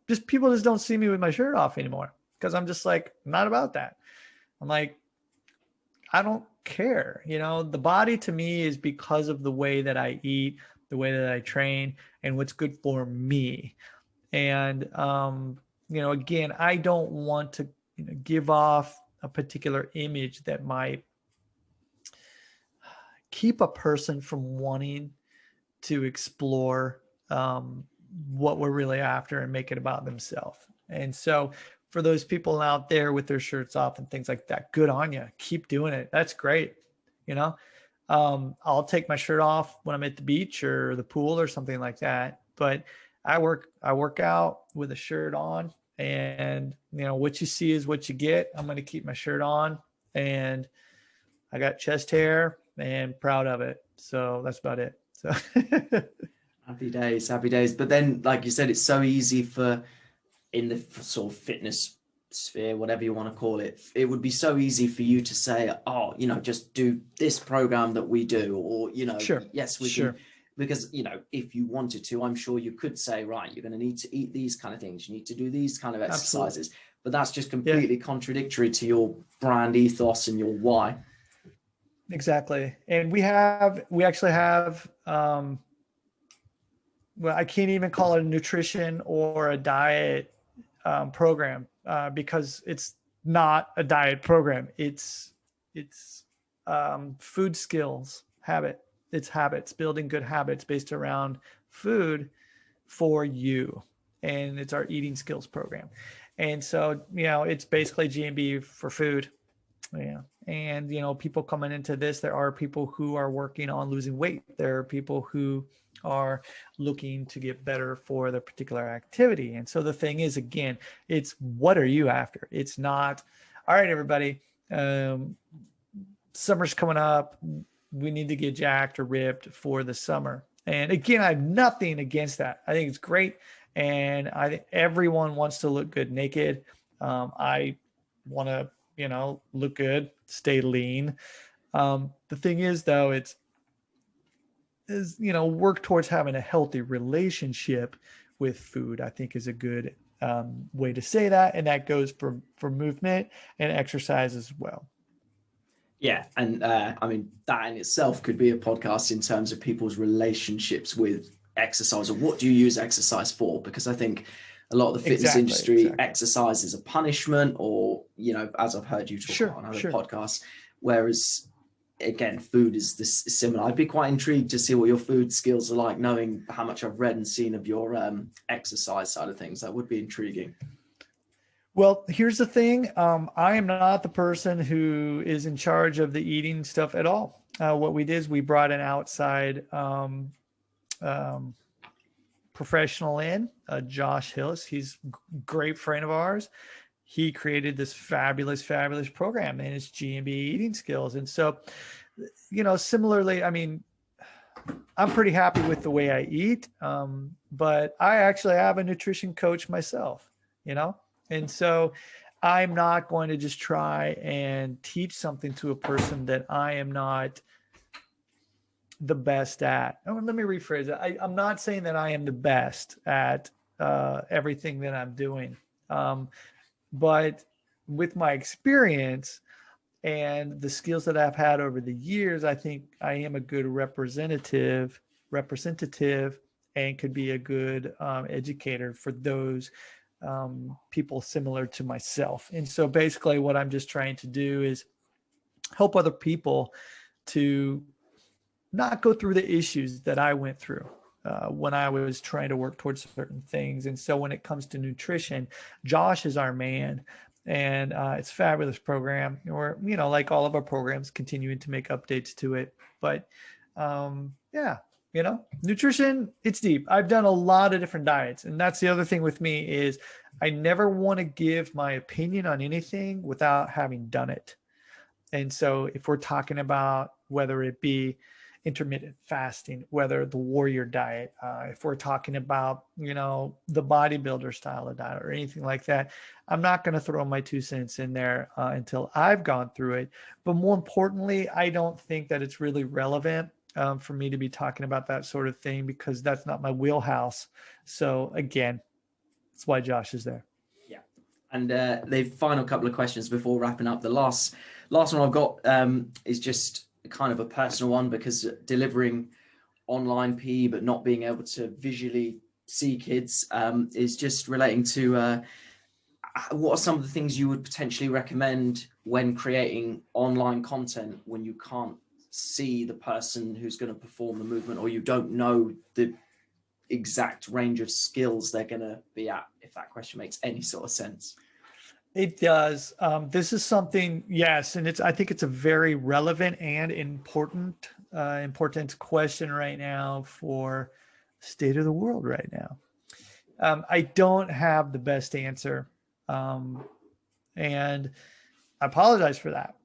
Just people just don't see me with my shirt off anymore. Because I'm just like, not about that. I'm like, I don't care. The body to me is because of the way that I eat, the way that I train, and what's good for me. And, again, I don't want to give off a particular image that might keep a person from wanting to explore what we're really after and make it about themselves. And so for those people out there with their shirts off and things like that, good on you. Keep doing it. That's great. I'll take my shirt off when I'm at the beach or the pool or something like that. But I work out with a shirt on, and what you see is what you get. I'm going to keep my shirt on, and I got chest hair and proud of it. So that's about it. So Happy days, happy days. But then, like you said, it's so easy for, in the sort of fitness sphere, whatever you want to call it, it would be so easy for you to say, oh, just do this program that we do, or, sure, yes, we sure. can, because, if you wanted to, I'm sure you could say, right, you're going to need to eat these kind of things. You need to do these kind of exercises. Absolutely. But that's just completely contradictory to your brand ethos and your why. Exactly. And we actually have, well, I can't even call it a nutrition or a diet program because it's not a diet program. It's food skills, it's habits, building good habits based around food for you. And it's our eating skills program. And so, it's basically GMB for food. Yeah. And, people coming into this, there are people who are working on losing weight. There are people who are looking to get better for their particular activity. And so the thing is, again, it's what are you after? It's not, all right, everybody, summer's coming up. We need to get jacked or ripped for the summer. And again, I have nothing against that. I think it's great. And I think everyone wants to look good naked. I want to, look good, stay lean. The thing is, though, work towards having a healthy relationship with food, I think is a good way to say that. And that goes for movement and exercise as well. Yeah. And I mean, that in itself could be a podcast in terms of people's relationships with exercise, or what do you use exercise for? Because I think a lot of the fitness industry, exercise is a punishment, or, as I've heard you talk on other podcasts, whereas again, food is this similar. I'd be quite intrigued to see what your food skills are like, knowing how much I've read and seen of your exercise side of things. That would be intriguing. Well, here's the thing. I am not the person who is in charge of the eating stuff at all. What we did is we brought an outside professional in, Josh Hillis. He's a great friend of ours. He created this fabulous program, and it's GMB eating skills. And so, similarly, I mean, I'm pretty happy with the way I eat. But I actually have a nutrition coach myself, and so I'm not going to just try and teach something to a person that I am not the best at. Oh, let me rephrase it. I'm not saying that I am the best at everything that I'm doing. But with my experience and the skills that I've had over the years, I think I am a good representative and could be a good educator for those people similar to myself. And so basically what I'm just trying to do is help other people to not go through the issues that I went through when I was trying to work towards certain things. And so when it comes to nutrition, Josh is our man, and it's a fabulous program. We're, like all of our programs, continuing to make updates to it. But nutrition, it's deep. I've done a lot of different diets. And that's the other thing with me is I never want to give my opinion on anything without having done it. And so if we're talking about whether it be intermittent fasting, whether the warrior diet, if we're talking about, the bodybuilder style of diet or anything like that, I'm not going to throw my 2 cents in there until I've gone through it. But more importantly, I don't think that it's really relevant for me to be talking about that sort of thing because that's not my wheelhouse. So again, that's why Josh is there. Yeah. And the final couple of questions before wrapping up. The last one I've got is just kind of a personal one, because delivering online PE but not being able to visually see kids is just relating to what are some of the things you would potentially recommend when creating online content when you can't see the person who's going to perform the movement, or you don't know the exact range of skills they're going to be at, if that question makes any sort of sense. It does. This is something, yes, and I think it's a very relevant and important question right now for the state of the world right now. I don't have the best answer, and I apologize for that.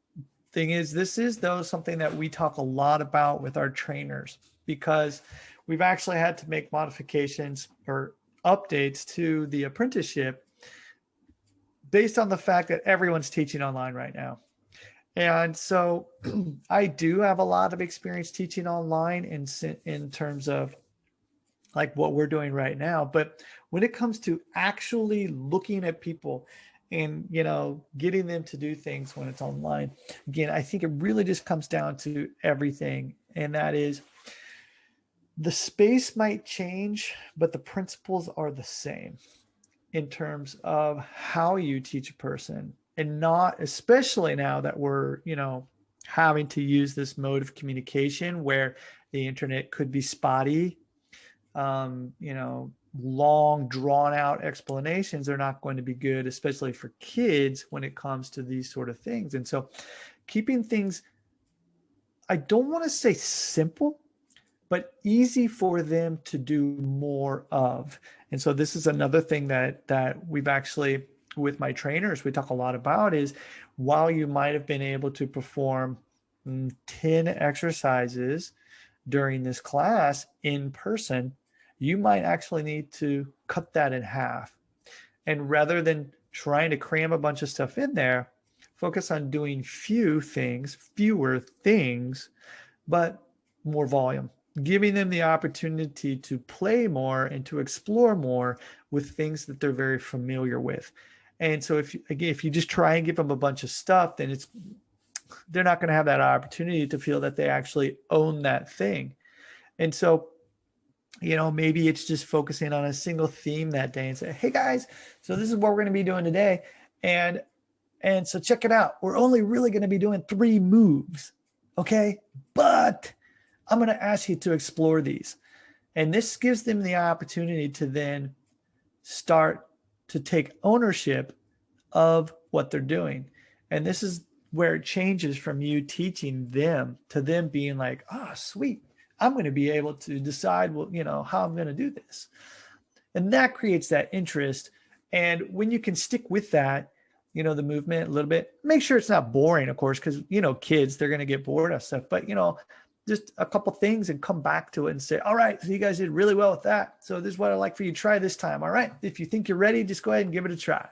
thing is, this is though something that we talk a lot about with our trainers, because we've actually had to make modifications or updates to the apprenticeship based on the fact that everyone's teaching online right now. And so I do have a lot of experience teaching online in terms of like what we're doing right now. But when it comes to actually looking at people and, you know, getting them to do things when it's online, again, I think it really just comes down to everything. And that is, the space might change, but the principles are the same in terms of how you teach a person, and not, especially now that we're, you know, having to use this mode of communication where the internet could be spotty. You know, long drawn out explanations are not going to be good, especially for kids when it comes to these sort of things. And so keeping things, I don't want to say simple, but easy for them to do more of. And so this is another thing that we've actually, with my trainers, we talk a lot about is, while you might have been able to perform 10 exercises during this class in person, you might actually need to cut that in half. And rather than trying to cram a bunch of stuff in there, focus on doing fewer things, but more volume, giving them the opportunity to play more and to explore more with things that they're very familiar with. And so if you just try and give them a bunch of stuff, then they're not going to have that opportunity to feel that they actually own that thing. And so, you know, maybe it's just focusing on a single theme that day and say, hey guys, so this is what we're going to be doing today. And so check it out. We're only really going to be doing 3 moves. Okay. But I'm going to ask you to explore these. And this gives them the opportunity to then start to take ownership of what they're doing. And this is where it changes from you teaching them to them being like, oh, sweet, I'm going to be able to decide, well, you know, how I'm going to do this. And that creates that interest. And when you can stick with that, you know, the movement a little bit, make sure it's not boring, of course, because, you know, kids, they're going to get bored of stuff, but, you know, just a couple things and come back to it and say, all right, so you guys did really well with that. So this is what I'd like for you to try this time. All right. If you think you're ready, just go ahead and give it a try.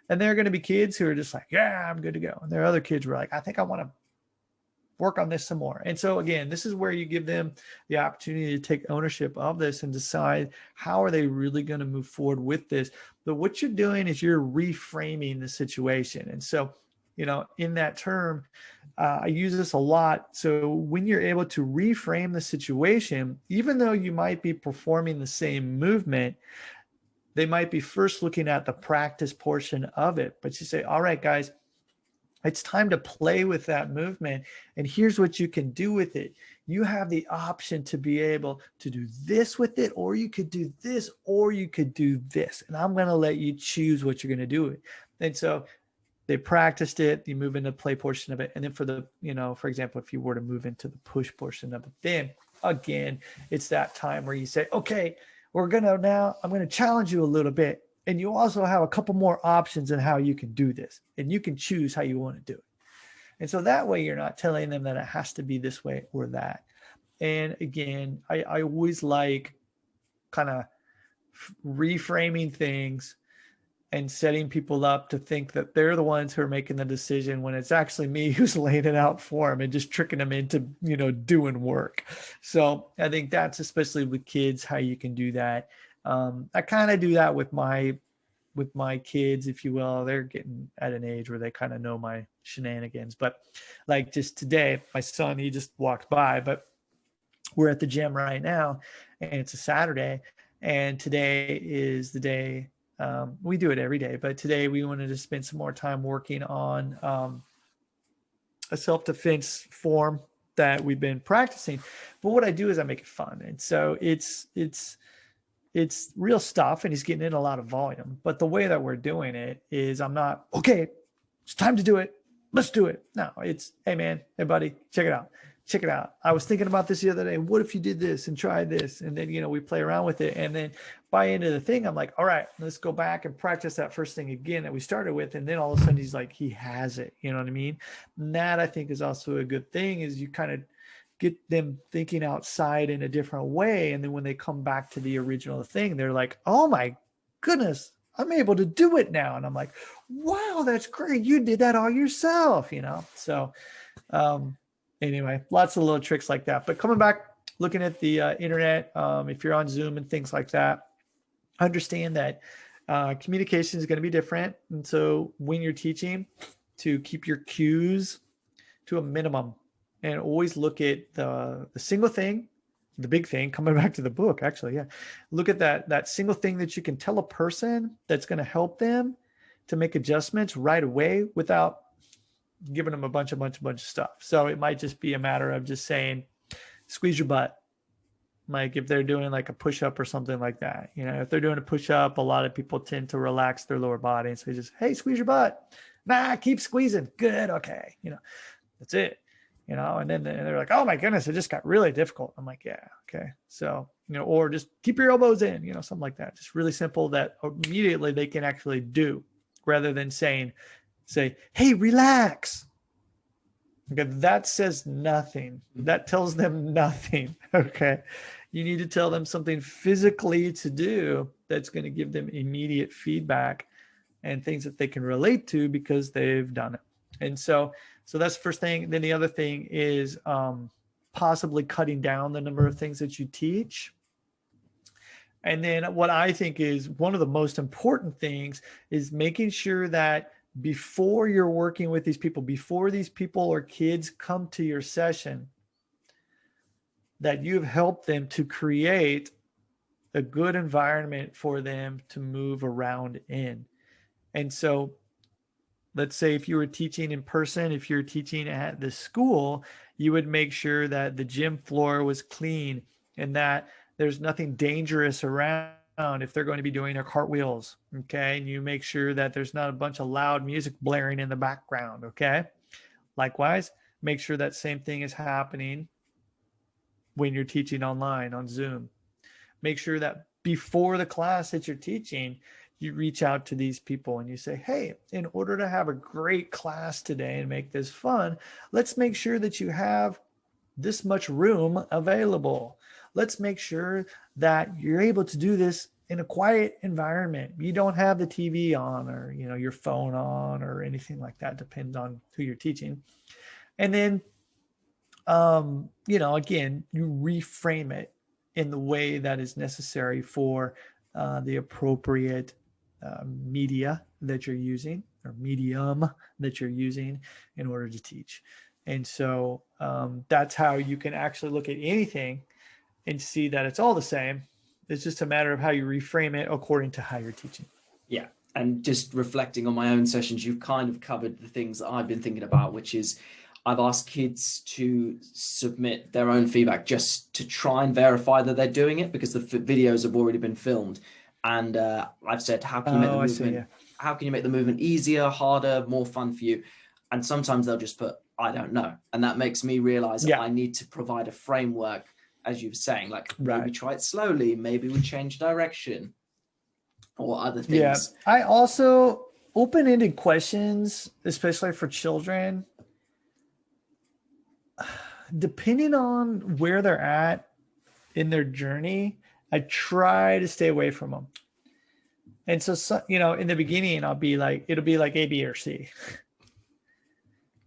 And there are going to be kids who are just like, yeah, I'm good to go. And there are other kids who are like, I think I want to work on this some more. And so again, this is where you give them the opportunity to take ownership of this and decide how are they really going to move forward with this. But what you're doing is you're reframing the situation. And so, you know, in that term, I use this a lot. So when you're able to reframe the situation, even though you might be performing the same movement, they might be first looking at the practice portion of it. But you say, all right, guys, it's time to play with that movement. And here's what you can do with it. You have the option to be able to do this with it, or you could do this, or you could do this. And I'm going to let you choose what you're going to do with it. And so they practiced it, you move into the play portion of it. And then for the, you know, for example, if you were to move into the push portion of it, then again, it's that time where you say, okay, I'm going to challenge you a little bit. And you also have a couple more options on how you can do this, and you can choose how you want to do it. And so that way you're not telling them that it has to be this way or that. And again, I always like kind of reframing things and setting people up to think that they're the ones who are making the decision when it's actually me who's laying it out for them and just tricking them into, you know, doing work. So I think that's, especially with kids, how you can do that. I kind of do that with my kids, if you will. They're getting at an age where they kind of know my shenanigans. But like just today, my son, he just walked by, but we're at the gym right now and it's a Saturday. And today is the day, we do it every day, but today we wanted to spend some more time working on a self-defense form that we've been practicing. But what I do is I make it fun. And so it's real stuff, and he's getting in a lot of volume. But the way that we're doing it is I'm not, okay, it's time to do it. Let's do it. No, it's, hey man, hey buddy, check it out. check it out. I was thinking about this the other day. What if you did this and tried this? And then, we play around with it. And then by end of the thing, I'm like, all right, let's go back and practice that first thing again that we started with. And then all of a sudden he's like, he has it. You know what I mean? And that I think is also a good thing, is you kind of get them thinking outside in a different way. And then when they come back to the original thing, they're like, oh my goodness, I'm able to do it now. And I'm like, wow, that's great. You did that all yourself, So, anyway, lots of little tricks like that. But coming back, looking at the internet, if you're on Zoom and things like that, understand that communication is going to be different. And so when you're teaching, to keep your cues to a minimum and always look at the single thing, the big thing, coming back to the book, actually. Yeah. Look at that single thing that you can tell a person that's going to help them to make adjustments right away without giving them a bunch of stuff. So it might just be a matter of just saying, squeeze your butt. Like if they're doing like a push-up or something like that, if they're doing a push-up, a lot of people tend to relax their lower body. And so just, hey, squeeze your butt. Nah, keep squeezing. Good. Okay. That's it. And then they're like, oh my goodness, it just got really difficult. I'm like, yeah. Okay. So, or just keep your elbows in, something like that. Just really simple that immediately they can actually do, rather than say, hey, relax. Okay. That says nothing. That tells them nothing. Okay. You need to tell them something physically to do that's going to give them immediate feedback and things that they can relate to because they've done it. And so that's the first thing. Then the other thing is possibly cutting down the number of things that you teach. And then what I think is one of the most important things is making sure that before you're working with these people, before these people or kids come to your session, that you've helped them to create a good environment for them to move around in. And so let's say if you were teaching in person, if you're teaching at the school, you would make sure that the gym floor was clean and that there's nothing dangerous around if they're going to be doing their cartwheels. Okay. And you make sure that there's not a bunch of loud music blaring in the background. Okay. Likewise, make sure that same thing is happening when you're teaching online on Zoom. Make sure that before the class that you're teaching, you reach out to these people and you say, hey, in order to have a great class today and make this fun, let's make sure that you have this much room available. Let's make sure that you're able to do this in a quiet environment. You don't have the TV on or, your phone on or anything like that. Depends on who you're teaching. And then, again, you reframe it in the way that is necessary for the appropriate media that you're using or medium that you're using in order to teach. And so that's how you can actually look at anything and see that it's all the same. It's just a matter of how you reframe it according to how you're teaching. Yeah. And just reflecting on my own sessions, you've kind of covered the things that I've been thinking about, which is I've asked kids to submit their own feedback just to try and verify that they're doing it, because the videos have already been filmed. And I've said, how can you make the movement? How can you make the movement easier, harder, more fun for you? And sometimes they'll just put, I don't know. And that makes me realize I need to provide a framework, as you were saying, like maybe try it slowly, maybe we change direction or other things. Yeah. I also open-ended questions, especially for children, depending on where they're at in their journey, I try to stay away from them. And so, in the beginning, it'll be like A, B, or C.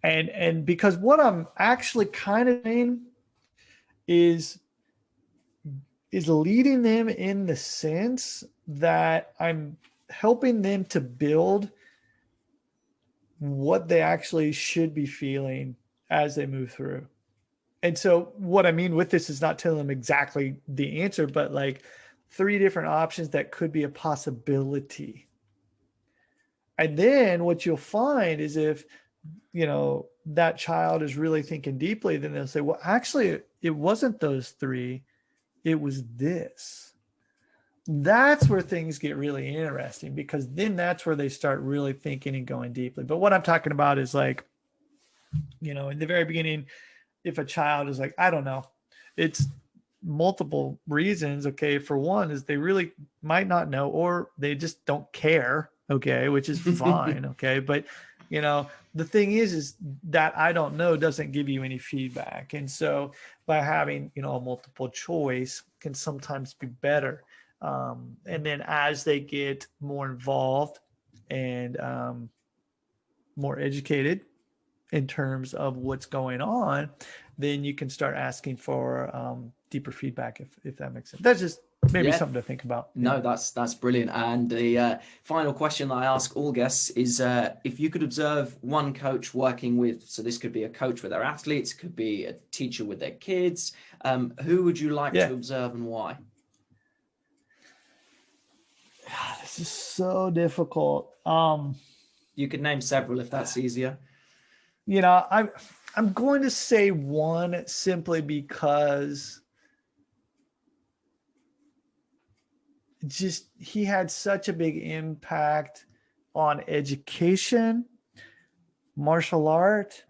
And because what I'm actually kind of doing is leading them in the sense that I'm helping them to build what they actually should be feeling as they move through. And so what I mean with this is not telling them exactly the answer, but like 3 different options that could be a possibility. And then what you'll find is if, that child is really thinking deeply, then they'll say, well, actually, it wasn't those 3. It was this. That's where things get really interesting, because then that's where they start really thinking and going deeply. But what I'm talking about is like, in the very beginning, if a child is like, I don't know, it's multiple reasons. Okay. For one is they really might not know, or they just don't care. Okay. Which is fine. Okay. But the thing is that I don't know doesn't give you any feedback. And so by having, a multiple choice can sometimes be better. And then as they get more involved and more educated in terms of what's going on, then you can start asking for deeper feedback, if that makes sense. That's just maybe something to think about. No, that's brilliant. And the final question that I ask all guests is, if you could observe one coach working with, so this could be a coach with their athletes, could be a teacher with their kids, who would you like to observe and why? This is so difficult. You could name several if that's easier. I'm going to say one simply because he had such a big impact on education, martial art,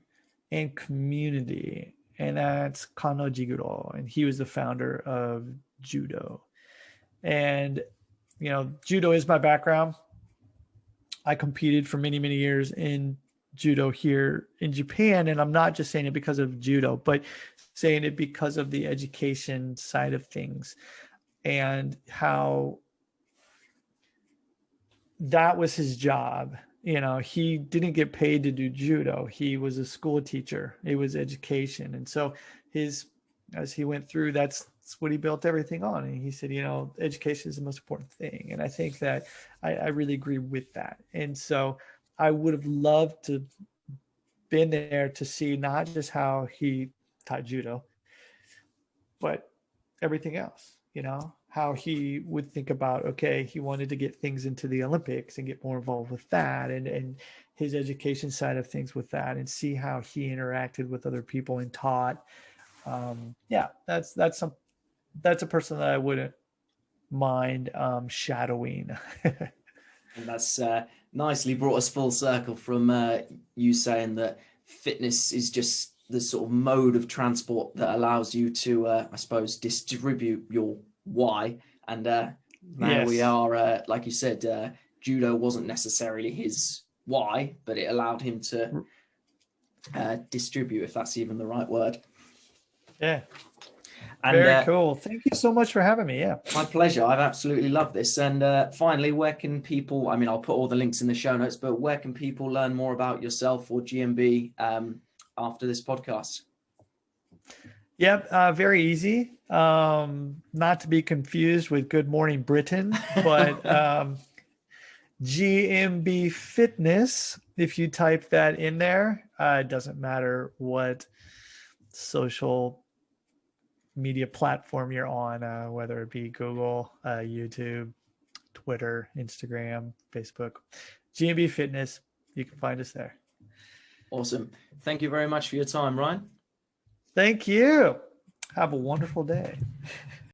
and community. And that's Kano Jiguro. And he was the founder of judo. And, judo is my background. I competed for many, many years in judo here in Japan. And I'm not just saying it because of judo, but saying it because of the education side of things and how that was his job. He didn't get paid to do judo. He was a school teacher. It was education. And so as he went through, that's what he built everything on. And he said, education is the most important thing. And I think that I really agree with that. And so I would have loved to been there to see not just how he taught judo, but everything else, how he would think about, okay, he wanted to get things into the Olympics and get more involved with that and his education side of things with that, and see how he interacted with other people and taught. That's a person that I wouldn't mind shadowing. And that's nicely brought us full circle from you saying that fitness is just the sort of mode of transport that allows you to, I suppose, distribute your why. And now we are, like you said, judo wasn't necessarily his why, but it allowed him to distribute, if that's even the right word. Yeah. And, very cool. Thank you so much for having me. Yeah. My pleasure. I've absolutely loved this. And finally, where can people, I'll put all the links in the show notes, but where can people learn more about yourself or GMB after this podcast? Yep. Very easy. Not to be confused with Good Morning Britain, but GMB Fitness, if you type that in there, it doesn't matter what social media platform you're on, whether it be Google, YouTube, Twitter, Instagram, Facebook, GMB Fitness, you can find us there. Awesome. Thank you very much for your time, Ryan. Thank you. Have a wonderful day.